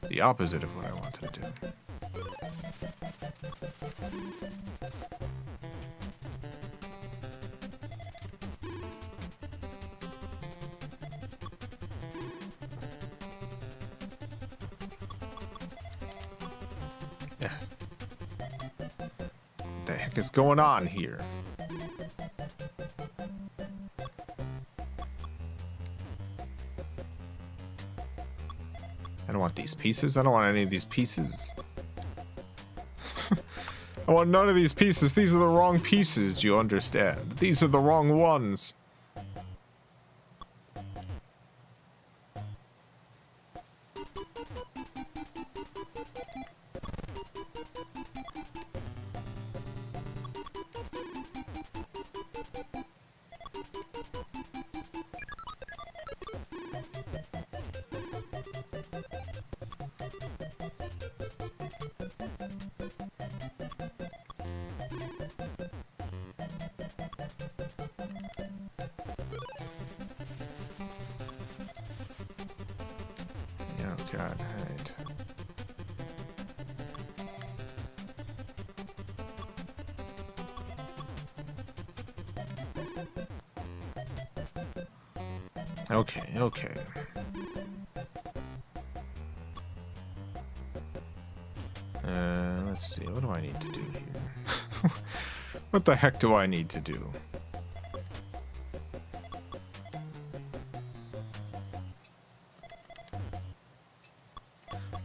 the opposite of what I wanted to do. What the heck is going on here? I don't want these pieces. I don't want any of these pieces. I want none of these pieces. These are the wrong pieces, you understand? These are the wrong ones. God, right. Okay, okay. Let's see. What do I need to do here? What the heck do I need to do?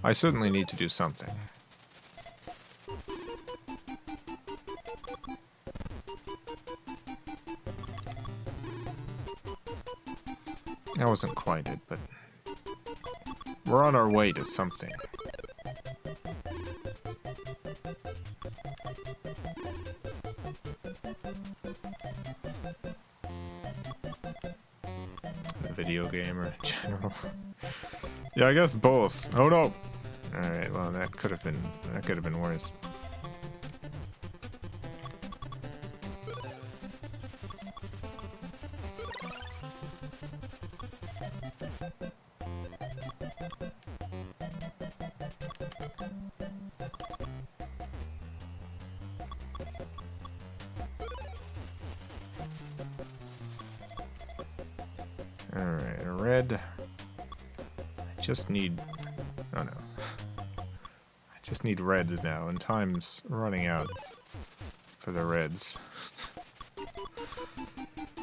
I certainly need to do something. That wasn't quite it, but we're on our way to something. A video game or general. Yeah, I guess both. Oh no. All right. Well, that could have been worse. Alright, a red. I just need... Oh no. I just need reds now, and time's running out for the reds.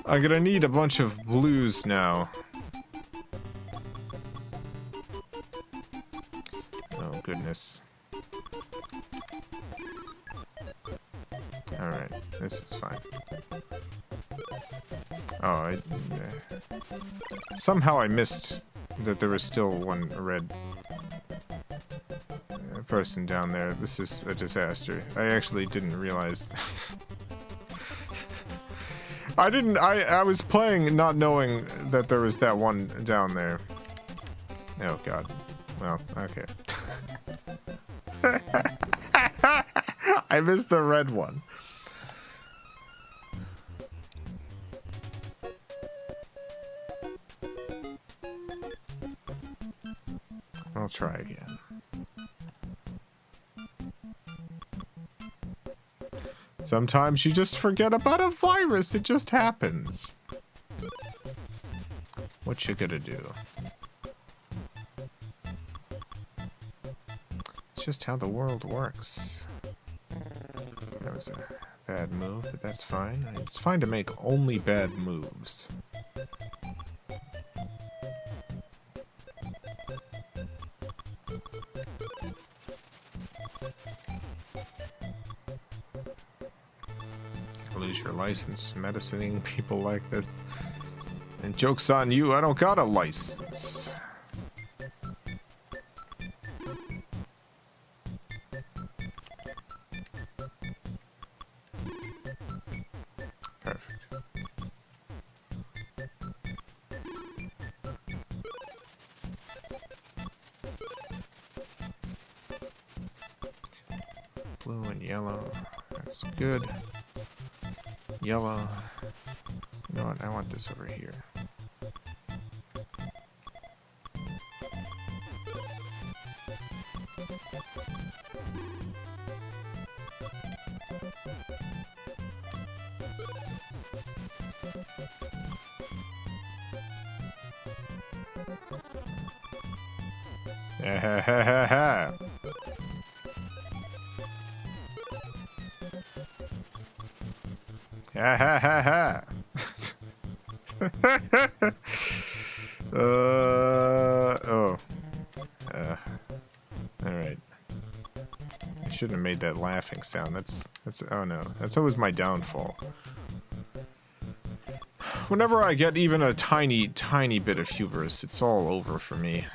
I'm gonna need a bunch of blues now. Oh goodness. Alright, this is fine. Oh, somehow I missed that there was still one red person down there. This is a disaster. I actually didn't realize. I was playing not knowing that there was that one down there. Oh god. Well, okay. I missed the red one. I'll try again. Sometimes you just forget about a virus. It just happens. What you gonna do? It's just how the world works. That was a bad move, but that's fine. It's fine to make only bad moves. Lose your license medicining people like this. And joke's on you, I don't got a license. Perfect. Blue and yellow, that's good. Yellow. You know what? I want this over here. Ha ha ha ha ha. Ha ha ha ha. Alright. I shouldn't have made that laughing sound. That's oh no. That's always my downfall. Whenever I get even a tiny bit of hubris, it's all over for me.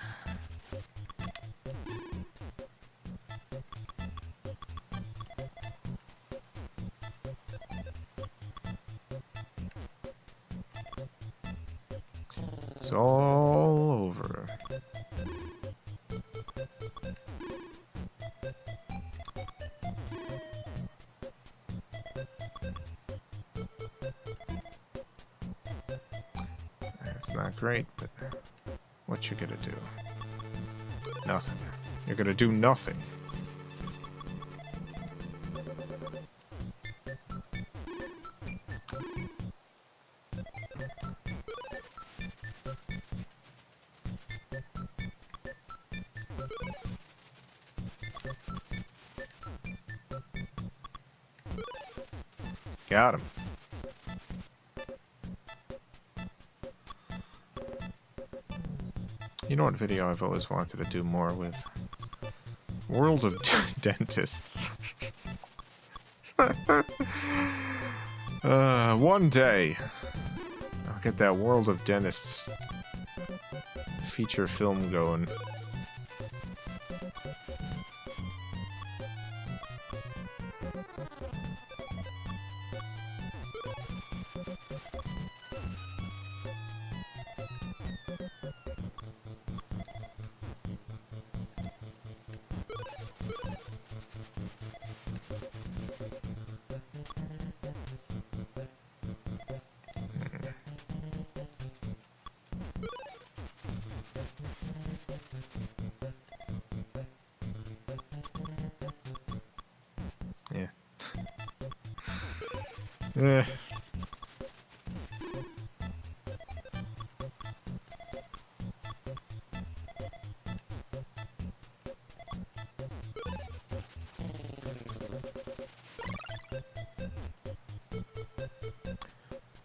It's all over. It's not great, but what you gonna do? Nothing. You're gonna do nothing. Got him. You know what video I've always wanted to do more with? World of Dentists. One day, I'll get that World of Dentists feature film going. Yeah.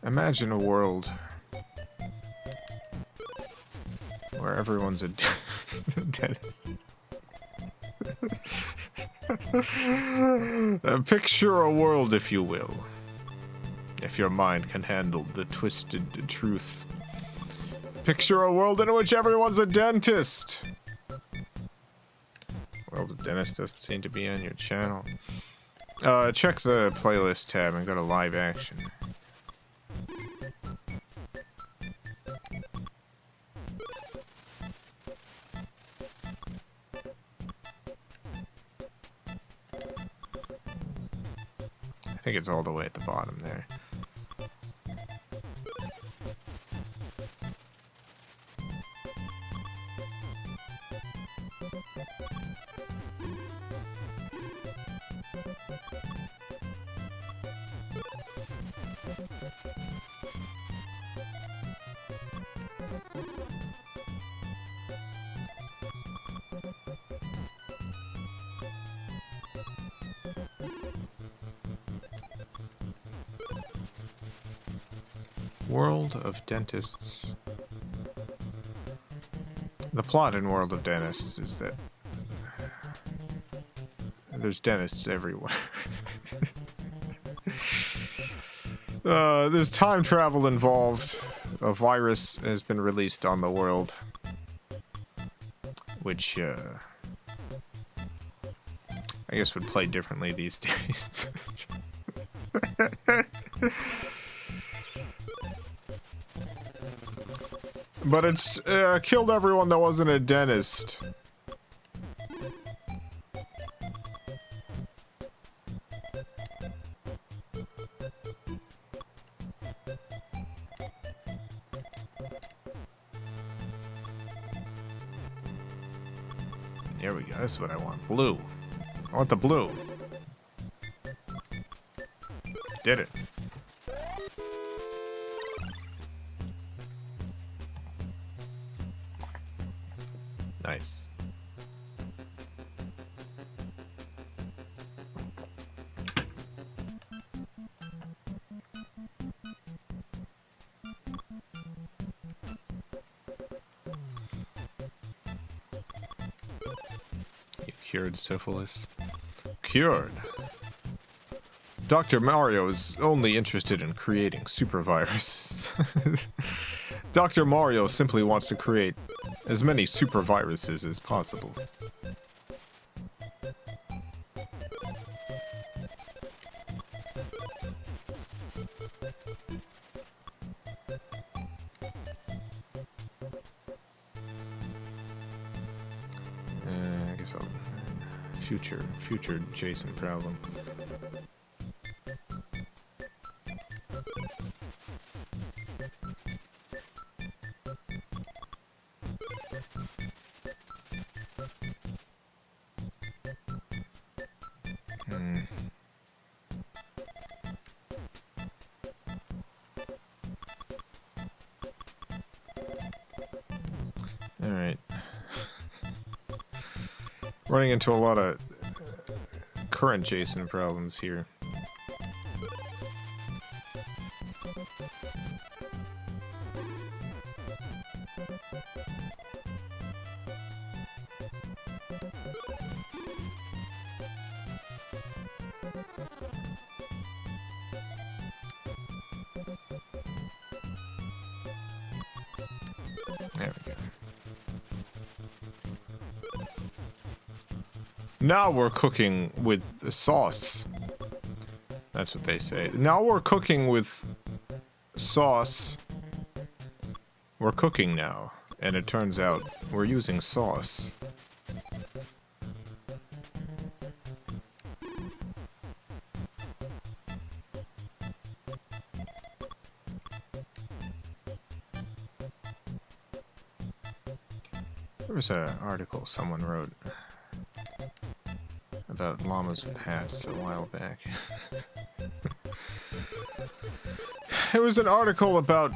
Imagine a world where everyone's a dentist. Picture a world, if you will. If your mind can handle the twisted truth. Picture a world in which everyone's a dentist. World of Dentist doesn't seem to be on your channel. Check the playlist tab and go to live action. I think it's all the way at the bottom there. World of Dentists. The plot in World of Dentists is that there's dentists everywhere. There's time travel involved. A virus has been released on the world, which I guess would play differently these days. But it's killed everyone that wasn't a dentist. There we go. This is what I want. Blue. I want the blue. Did it. Nice. You cured syphilis? Cured? Dr. Mario is only interested in creating superviruses. Dr. Mario simply wants to create as many super viruses as possible. I guess I'll future Jason problem. Running into a lot of current Jason problems here. There we go. Now we're cooking with the sauce. That's what they say. Now we're cooking with sauce. We're cooking now. And it turns out we're using sauce. There was an article someone wrote about llamas with hats a while back. It was an article about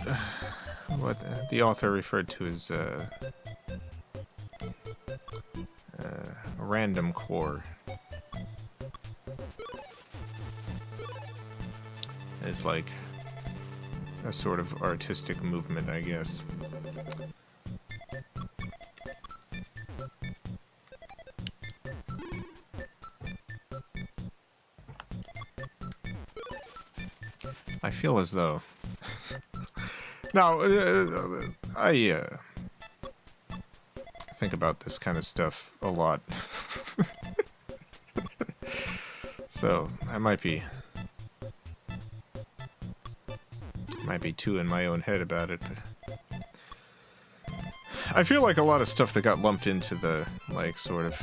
what the author referred to as random core. It's like a sort of artistic movement, I guess. I feel as though... Now, I think about this kind of stuff a lot. So, I might be too in my own head about it, but... I feel like a lot of stuff that got lumped into the, like, sort of...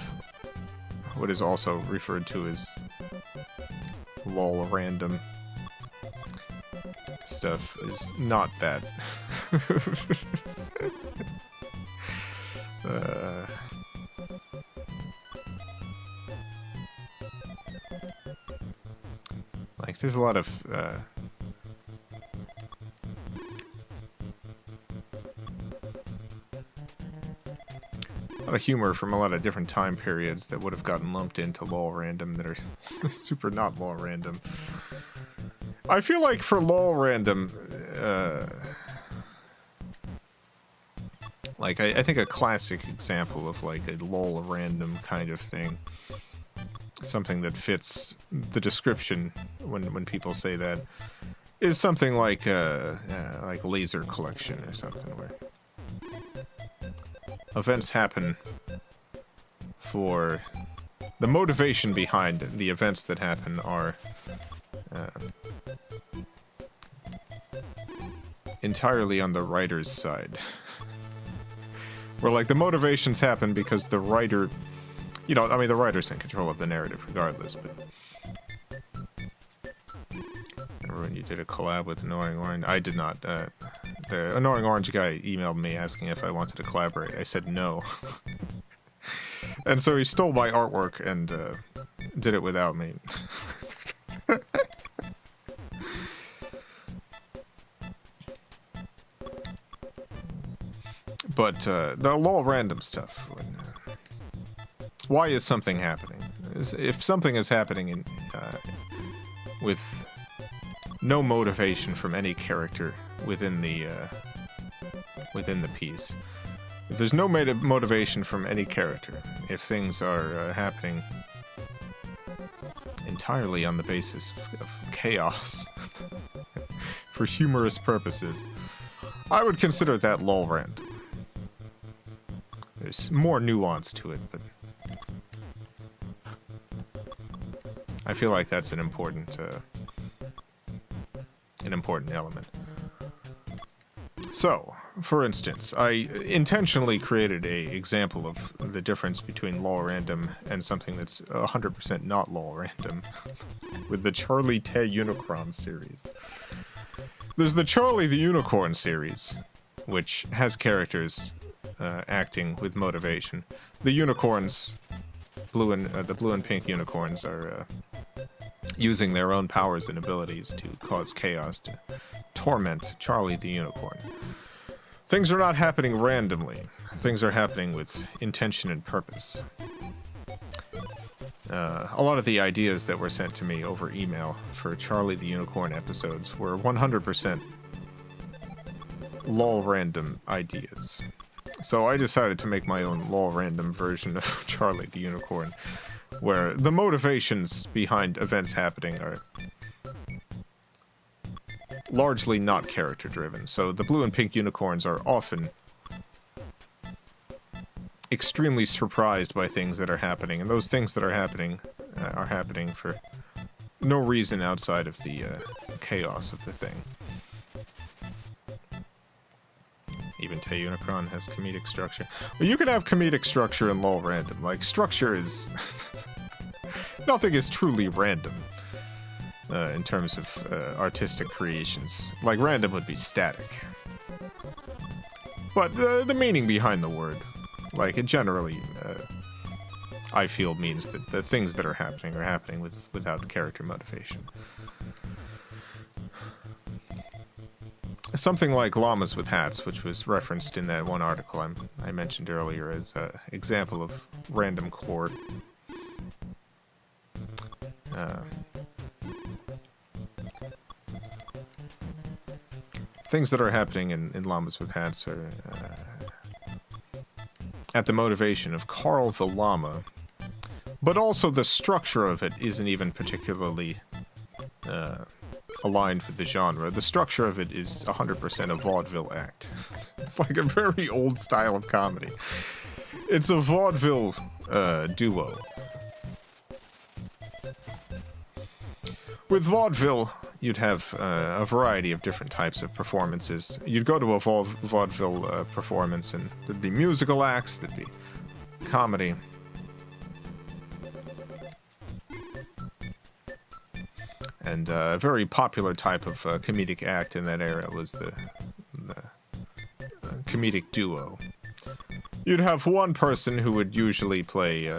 what is also referred to as... lol random... stuff is not that. Like, there's a lot of a lot of humor from a lot of different time periods that would have gotten lumped into lol random that are super not lol random. I feel like for lol random, like I think a classic example of like a lol random kind of thing, something that fits the description when people say that, is something like laser collection or something, where events happen for the motivation behind the events that happen are entirely on the writer's side. Where, like, the motivations happen because the writer... You know, I mean, the writer's in control of the narrative regardless, but... Remember when you did a collab with Annoying Orange? I did not. The Annoying Orange guy emailed me asking if I wanted to collaborate. I said no. And so he stole my artwork and did it without me. But the lol random stuff. Why is something happening? If something is happening in, with no motivation from any character within the piece, if there's no motivation from any character, if things are happening entirely on the basis of chaos for humorous purposes, I would consider that lol random. There's more nuance to it, but I feel like that's an important element. So, for instance, I intentionally created a example of the difference between lol random and something that's 100% not lol random with the Charlie Tay Unicron series. There's the Charlie the Unicorn series, which has characters acting with motivation. The unicorns, the blue and pink unicorns, are using their own powers and abilities to cause chaos, to torment Charlie the Unicorn. Things are not happening randomly. Things are happening with intention and purpose. a lot of the ideas that were sent to me over email for Charlie the Unicorn episodes were 100% lol random ideas. So I decided to make my own lol random version of Charlie the Unicorn, where the motivations behind events happening are largely not character driven. So the blue and pink unicorns are often extremely surprised by things that are happening, and those things that are happening for no reason outside of the chaos of the thing. Even Tay Unicron has comedic structure. Well, you can have comedic structure in lol random. Like, structure is... nothing is truly random in terms of artistic creations. Like, random would be static. But the meaning behind the word, like, it generally, I feel, means that the things that are happening without character motivation. Something like llamas with hats, which was referenced in that one article I mentioned earlier as an example of random chord. Things that are happening in llamas with hats are at the motivation of Carl the llama, but also the structure of it isn't even particularly aligned with the genre. The structure of it is 100% a vaudeville act. It's like a very old style of comedy. It's a vaudeville duo. With vaudeville, you'd have a variety of different types of performances. You'd go to a vaudeville performance, and there'd be musical acts, there'd be comedy. And a very popular type of comedic act in that era was the comedic duo. You'd have one person who would usually play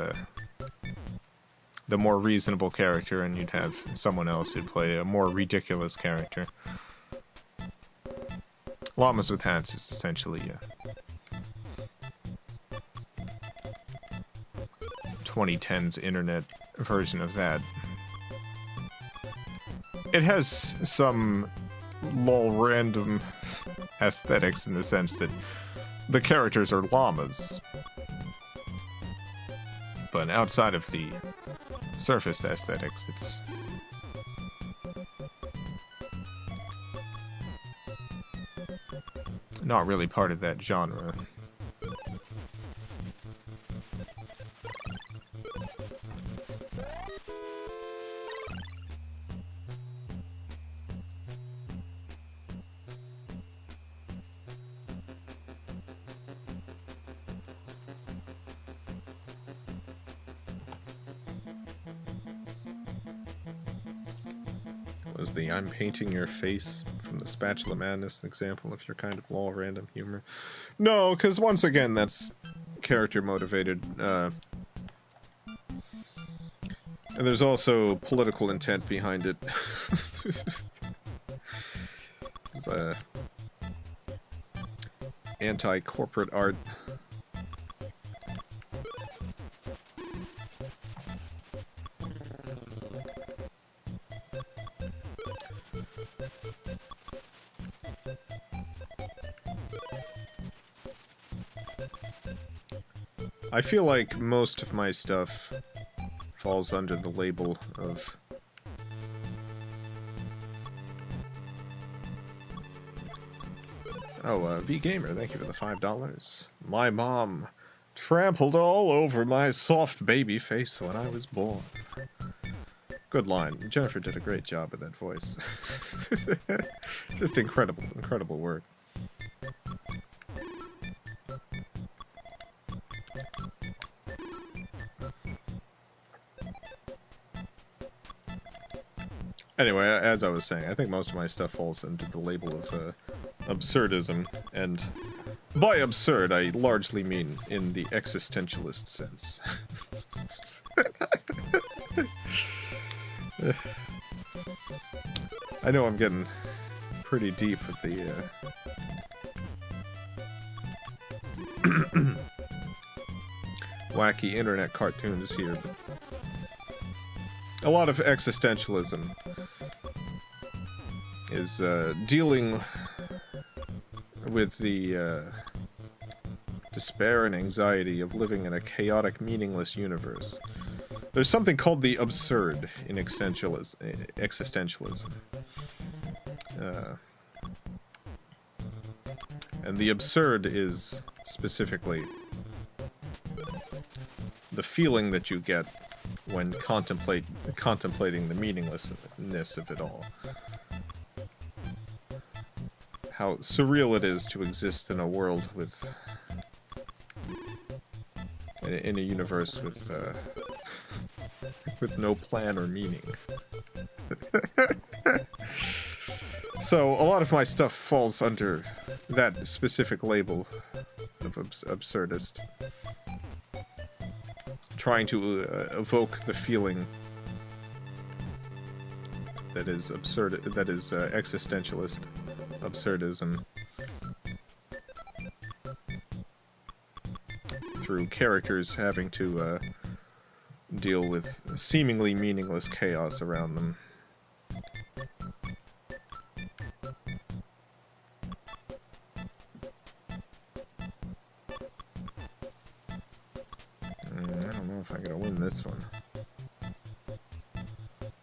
the more reasonable character, and you'd have someone else who'd play a more ridiculous character. Llamas with Hats is essentially a 2010s internet version of that. It has some lol random aesthetics in the sense that the characters are llamas. But outside of the surface aesthetics, it's not really part of that genre. Was the I'm painting your face from the Spatula Madness an example of your kind of lol random humor? No, because once again, that's character motivated. And there's also political intent behind it. Anti-corporate art. I feel like most of my stuff falls under the label of V-Gamer, thank you for the $5. My mom trampled all over my soft baby face when I was born. Good line. Jennifer did a great job with that voice. Just incredible, incredible work. Anyway, as I was saying, I think most of my stuff falls under the label of absurdism, and by absurd, I largely mean in the existentialist sense. I know I'm getting pretty deep with the wacky internet cartoons here, but a lot of existentialism is dealing with the despair and anxiety of living in a chaotic, meaningless universe. There's something called the absurd in existentialism. And the absurd is specifically the feeling that you get when contemplating the meaninglessness of it all. How surreal it is to exist in a world with... in a universe with no plan or meaning. So, a lot of my stuff falls under that specific label of absurdist. Trying to evoke the feeling that is absurd, that is existentialist absurdism through characters having to deal with seemingly meaningless chaos around them. I don't know if I'm gonna win this one.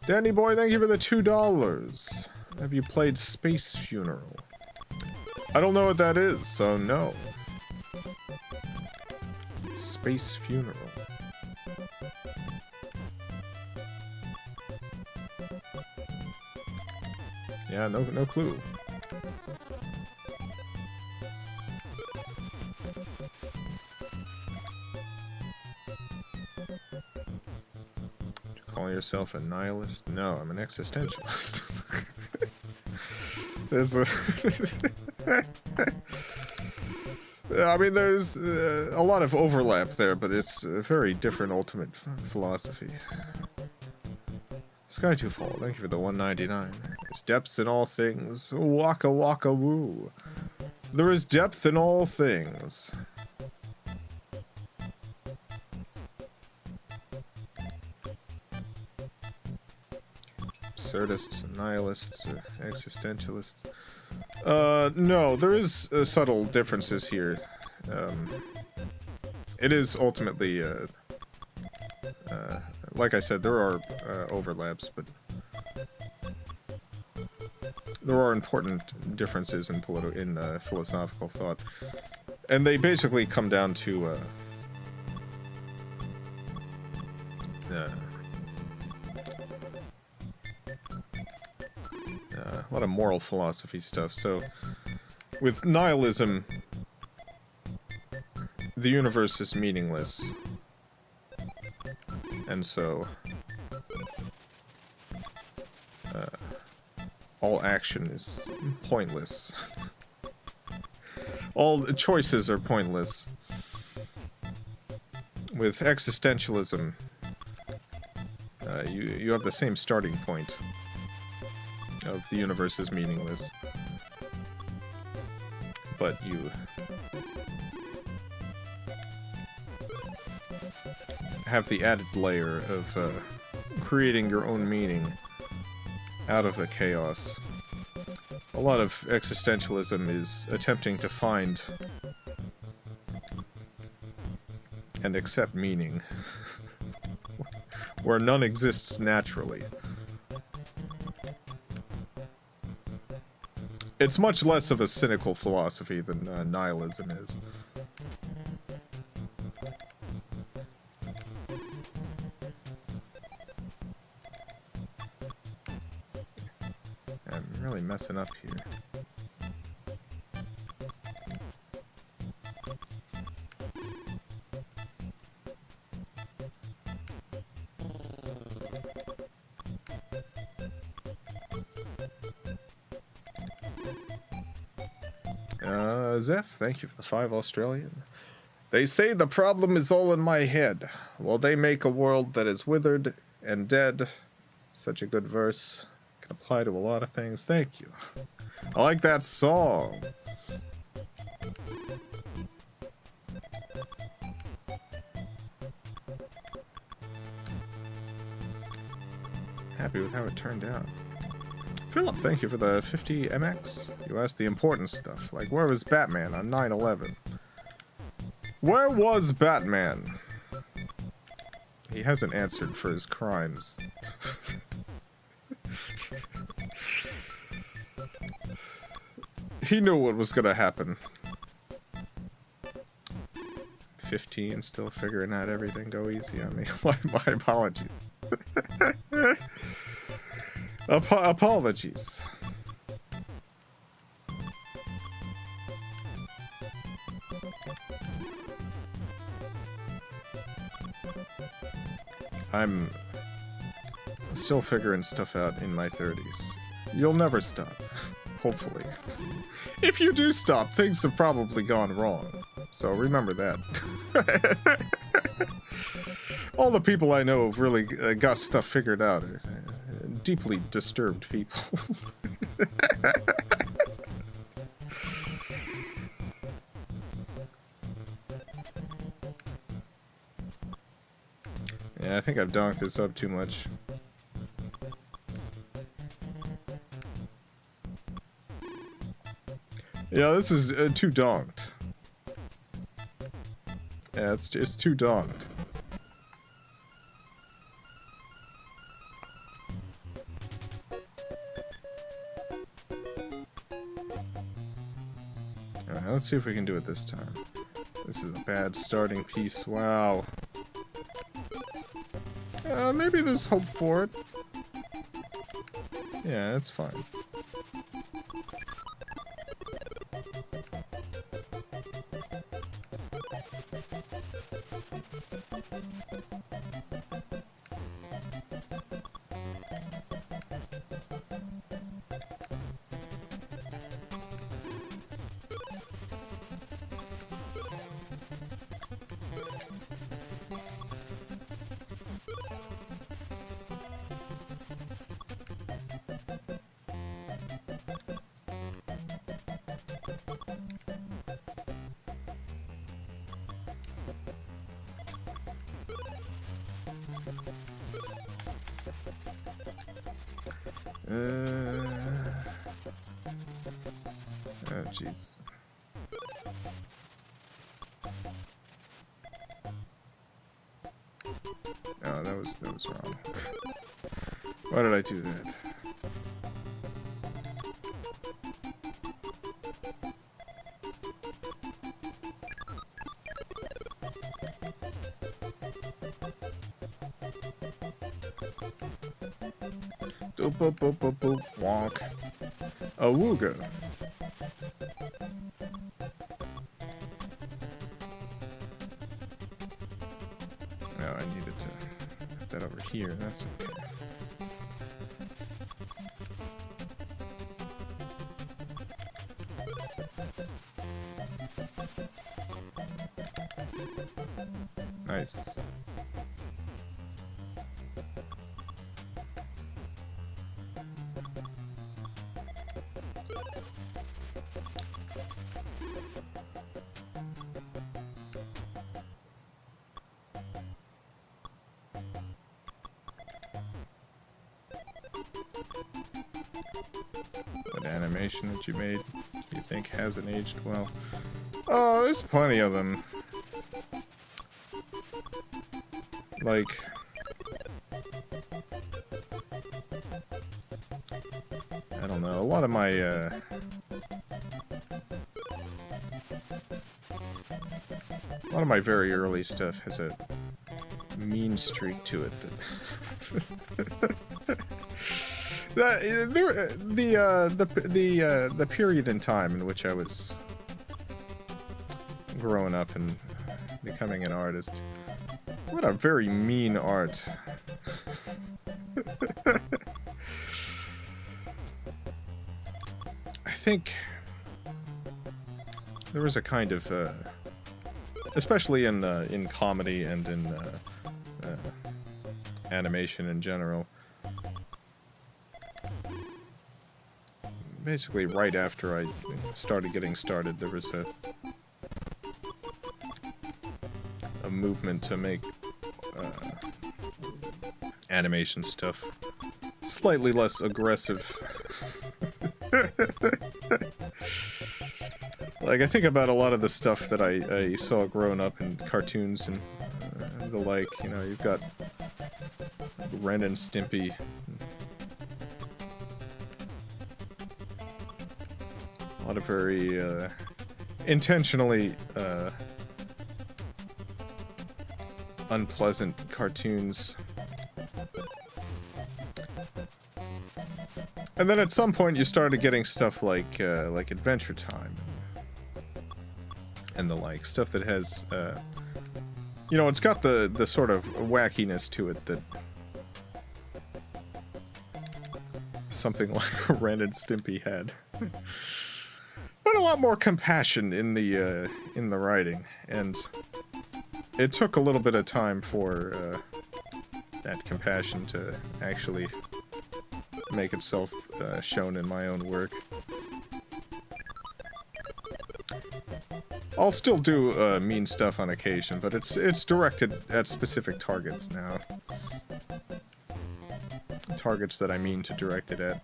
Danny boy, thank you for the $2. Have you played Space Funeral? I don't know what that is, so no. Space Funeral. Yeah, no clue. Call yourself a nihilist? No, I'm an existentialist. There's a... I mean, there's a lot of overlap there, but it's a very different ultimate philosophy. Sky to Fall, thank you for the 199. There's depths in all things. Waka waka woo. There is depth in all things. Absurdists, nihilists, existentialists. No, there is subtle differences here. It is ultimately, like I said, there are overlaps, but there are important differences in philosophical thought, and they basically come down to a lot of moral philosophy stuff. So, with nihilism, the universe is meaningless, and so all action is pointless. All choices are pointless. With existentialism, you have the same starting point of the universe is meaningless, but you have the added layer of creating your own meaning out of the chaos. A lot of existentialism is attempting to find and accept meaning where none exists naturally. It's much less of a cynical philosophy than nihilism is. I'm really messing up here. Zeph, thank you for the 5 Australian. They say the problem is all in my head. Well, they make a world that is withered and dead. Such a good verse. Can apply to a lot of things. Thank you. I like that song. happy with how it turned out. Philip, thank you for the 50 MX. You asked the important stuff, like where was Batman on 9/11? Where was Batman? He hasn't answered for his crimes. He knew what was gonna happen. 50 and still figuring out everything. Go easy on me. My apologies. Apologies. I'm still figuring stuff out in my 30s. You'll never stop. Hopefully. If you do stop, things have probably gone wrong. So remember that. All the people I know have really got stuff figured out. Deeply disturbed people. Yeah, I think I've donked this up too much. Yeah, this is too donked. Yeah, it's too donked. Alright, let's see if we can do it this time. This is a bad starting piece. Wow. Maybe there's hope for it. Yeah, that's fine. Oh, jeez. Oh, that was wrong. Why did I do that? Boop boop boop boop boop wonk. Awooga. Oh, I needed to put that over here. That's okay. Nice. What animation that you made do you think hasn't aged well? Oh, there's plenty of them. Like, I don't know, a lot of my very early stuff has a mean streak to it that the period in time in which I was growing up and becoming an artist. What a very mean art. I think there was a kind of, especially in comedy and in animation in general. Basically, right after I started getting started, there was a movement to make animation stuff slightly less aggressive. Like, I think about a lot of the stuff that I saw growing up in cartoons and the like. You know, you've got Ren and Stimpy. A lot of very intentionally unpleasant cartoons. And then at some point you started getting stuff like Adventure Time and the like, stuff that has you know, it's got the sort of wackiness to it that something like Ren and Stimpy had. But a lot more compassion in the writing, and it took a little bit of time for that compassion to actually make itself shown in my own work. I'll still do mean stuff on occasion, but it's directed at specific targets now. Targets that I mean to direct it at.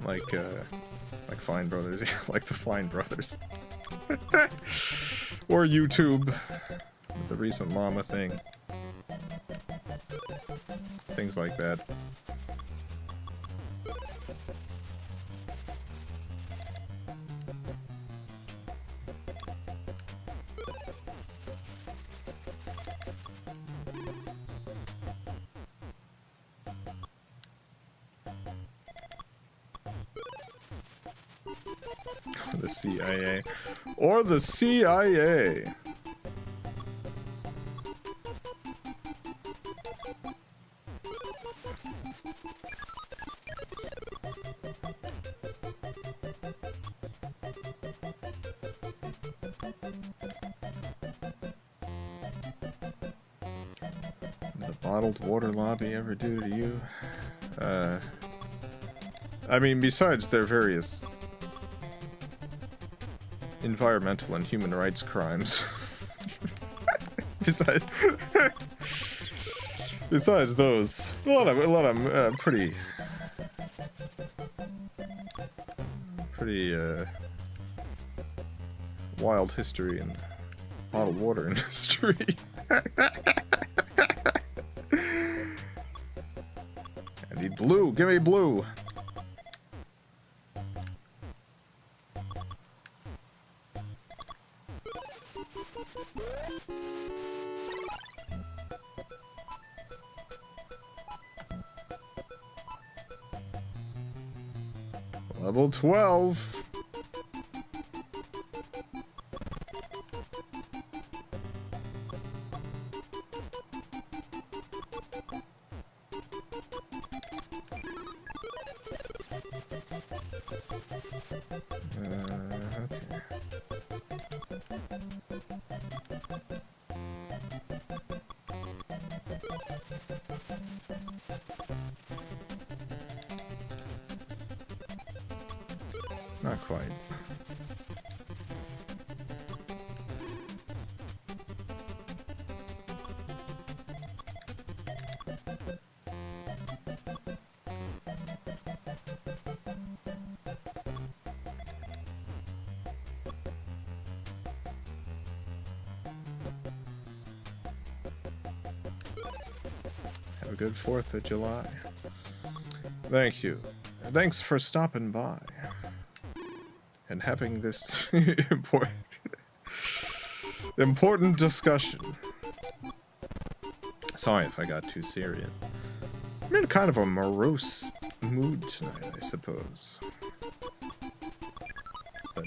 Like Fine Brothers, like the Fine Brothers. Or YouTube, with the recent llama thing. Things like that. The CIA. Or the CIA. The bottled water lobby ever do to you? I mean, besides their various environmental and human rights crimes. Besides those, a lot of pretty wild history in the bottled water industry. I need blue. Give me blue. Level 12. Not quite. Have a good 4th of July. Thank you. Thanks for stopping by and having this important discussion. Sorry if I got too serious. I'm in kind of a morose mood tonight, I suppose. But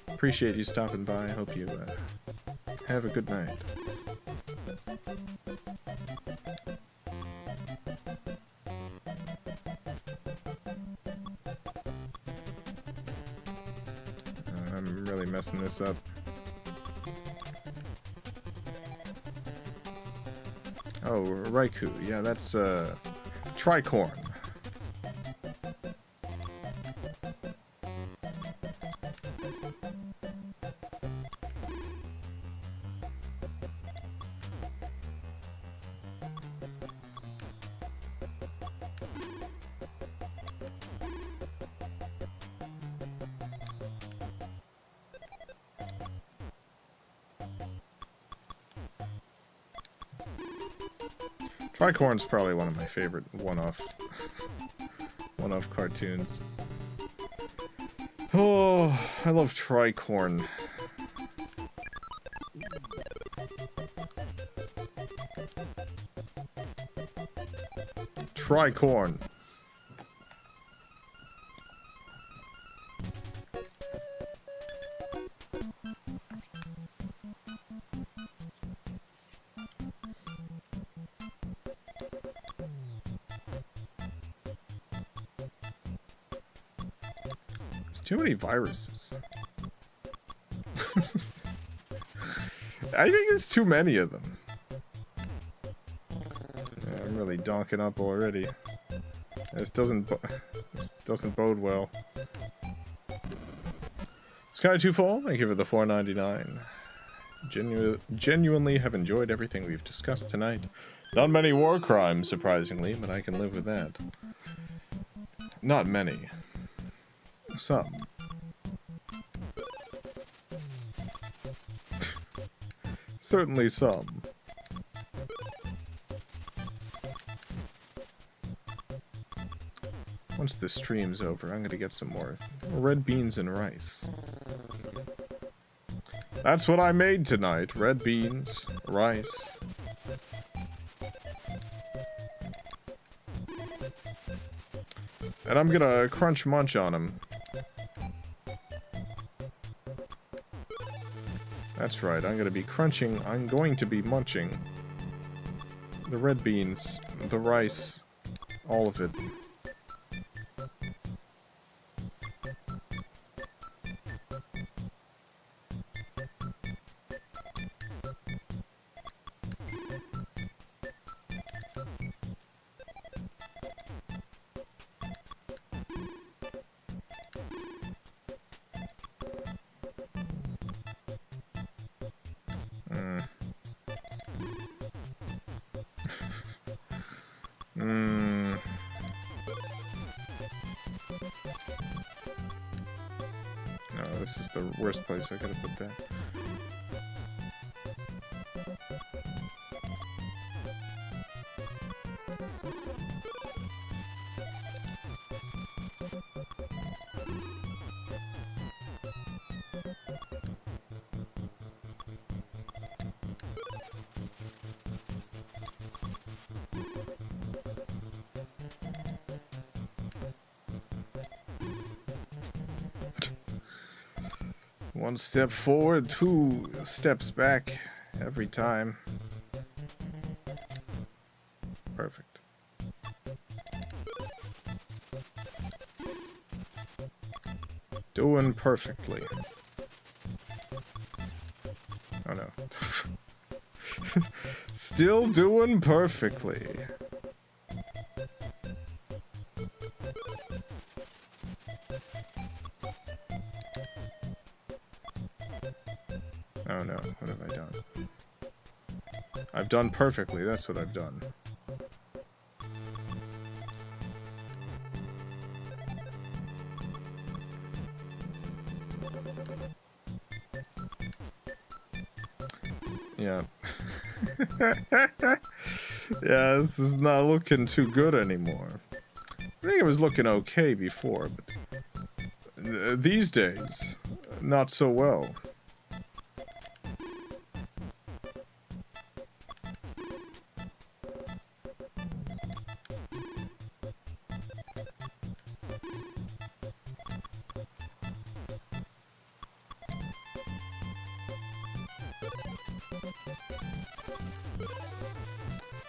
appreciate you stopping by. I hope you have a good night. I'm really messing this up. Oh, Raikou. Yeah, that's Tricorn. Tricorn's probably one of my favorite one-off cartoons. Oh, I love Tricorn. Tricorn. There's too many viruses. I think it's too many of them. Yeah, I'm really donking up already. This doesn't bode well. Sky2Fall, thank you for the $4.99. Genuinely have enjoyed everything we've discussed tonight. Not many war crimes, surprisingly, but I can live with that. Not many. Some. Certainly some. Once the stream's over, I'm gonna get some more red beans and rice. That's what I made tonight. Red beans, rice. And I'm gonna crunch munch on them. That's right, I'm gonna be crunching, I'm going to be munching the red beans, the rice, all of it. No, this is the worst place I could have put that. One step forward, 2 steps back every time. Perfect. Doing perfectly. Oh no. Still doing perfectly. Oh no, what have I done? I've done perfectly, that's what I've done. Yeah. Yeah, this is not looking too good anymore. I think it was looking okay before, but these days, not so well.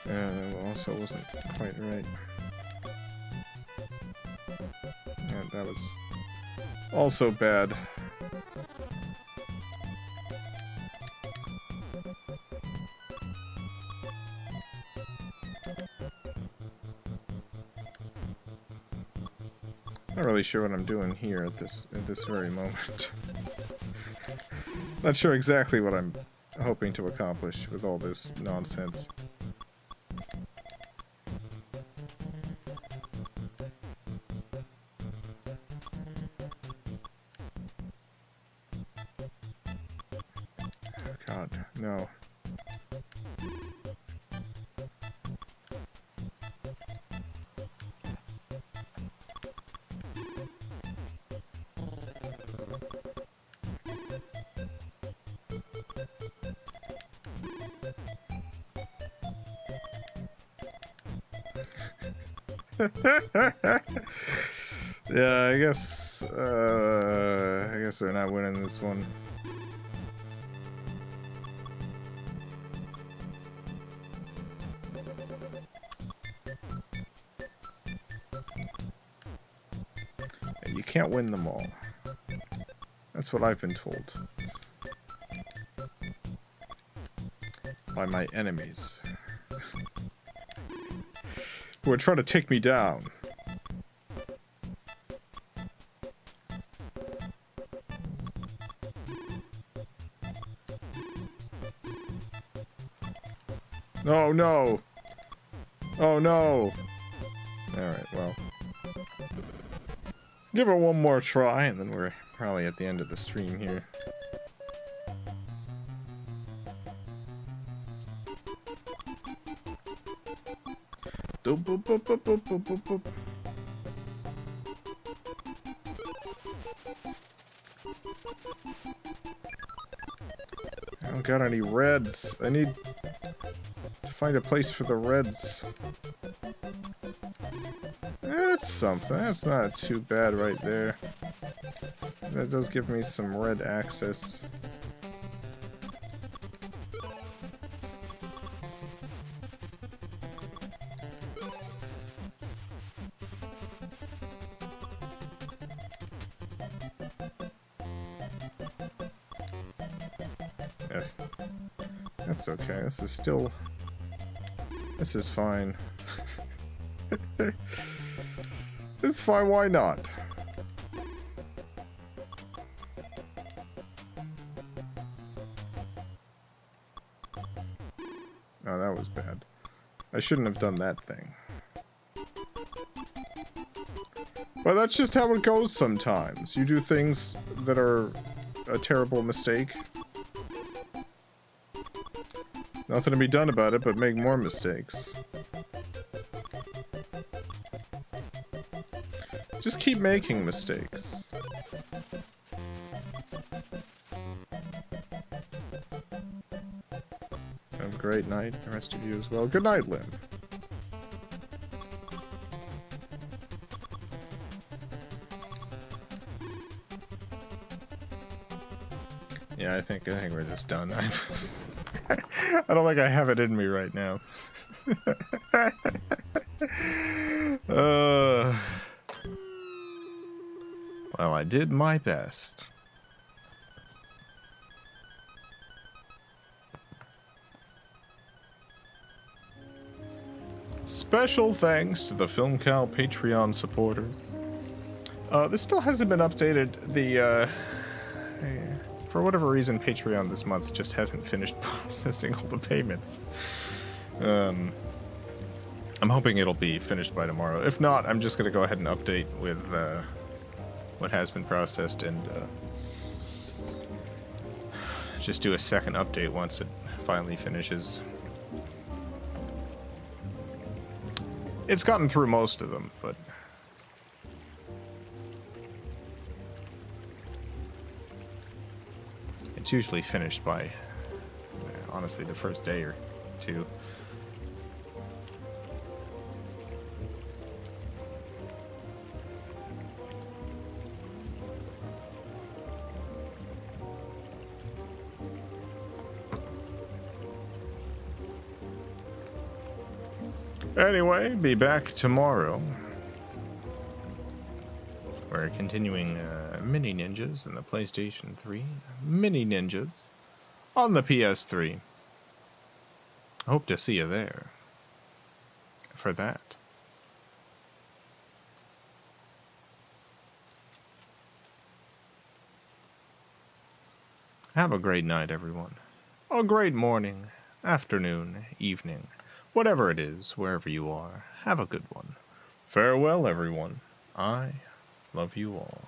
Yeah, that also wasn't quite right. Yeah, that was also bad. Not really sure what I'm doing here at this very moment. Not sure exactly what I'm hoping to accomplish with all this nonsense. God, no. Yeah, I guess they're not winning this one. And you can't win them all. That's what I've been told. By my enemies. Who are trying to take me down. Oh no! Oh no! Alright, well. Give it one more try, and then we're probably at the end of the stream here. Doop, boop, boop, boop, boop, boop, boop, boop. I don't got any reds. I need to find a place for the reds. That's something. That's not too bad right there. That does give me some red access. Yes. That's okay. This is still... This is fine. It's fine, why not? Oh, that was bad. I shouldn't have done that thing. But that's just how it goes sometimes. You do things that are a terrible mistake. Nothing to be done about it, but make more mistakes. Just keep making mistakes. Have a great night, the rest of you as well. Good night, Lynn. Yeah, I think we're just done. I don't think I have it in me right now. Well, I did my best. Special thanks to the FilmCow Patreon supporters. This still hasn't been updated. For whatever reason, Patreon this month just hasn't finished processing all the payments. I'm hoping it'll be finished by tomorrow. If not, I'm just going to go ahead and update with what has been processed and just do a second update once it finally finishes. It's gotten through most of them, but... It's usually finished by, honestly, the first day or two. Anyway, be back tomorrow. We're continuing Mini Ninjas in the PlayStation 3. Mini Ninjas on the PS3. Hope to see you there for that. Have a great night, everyone. A great morning, afternoon, evening, whatever it is, wherever you are. Have a good one. Farewell, everyone. I love you all.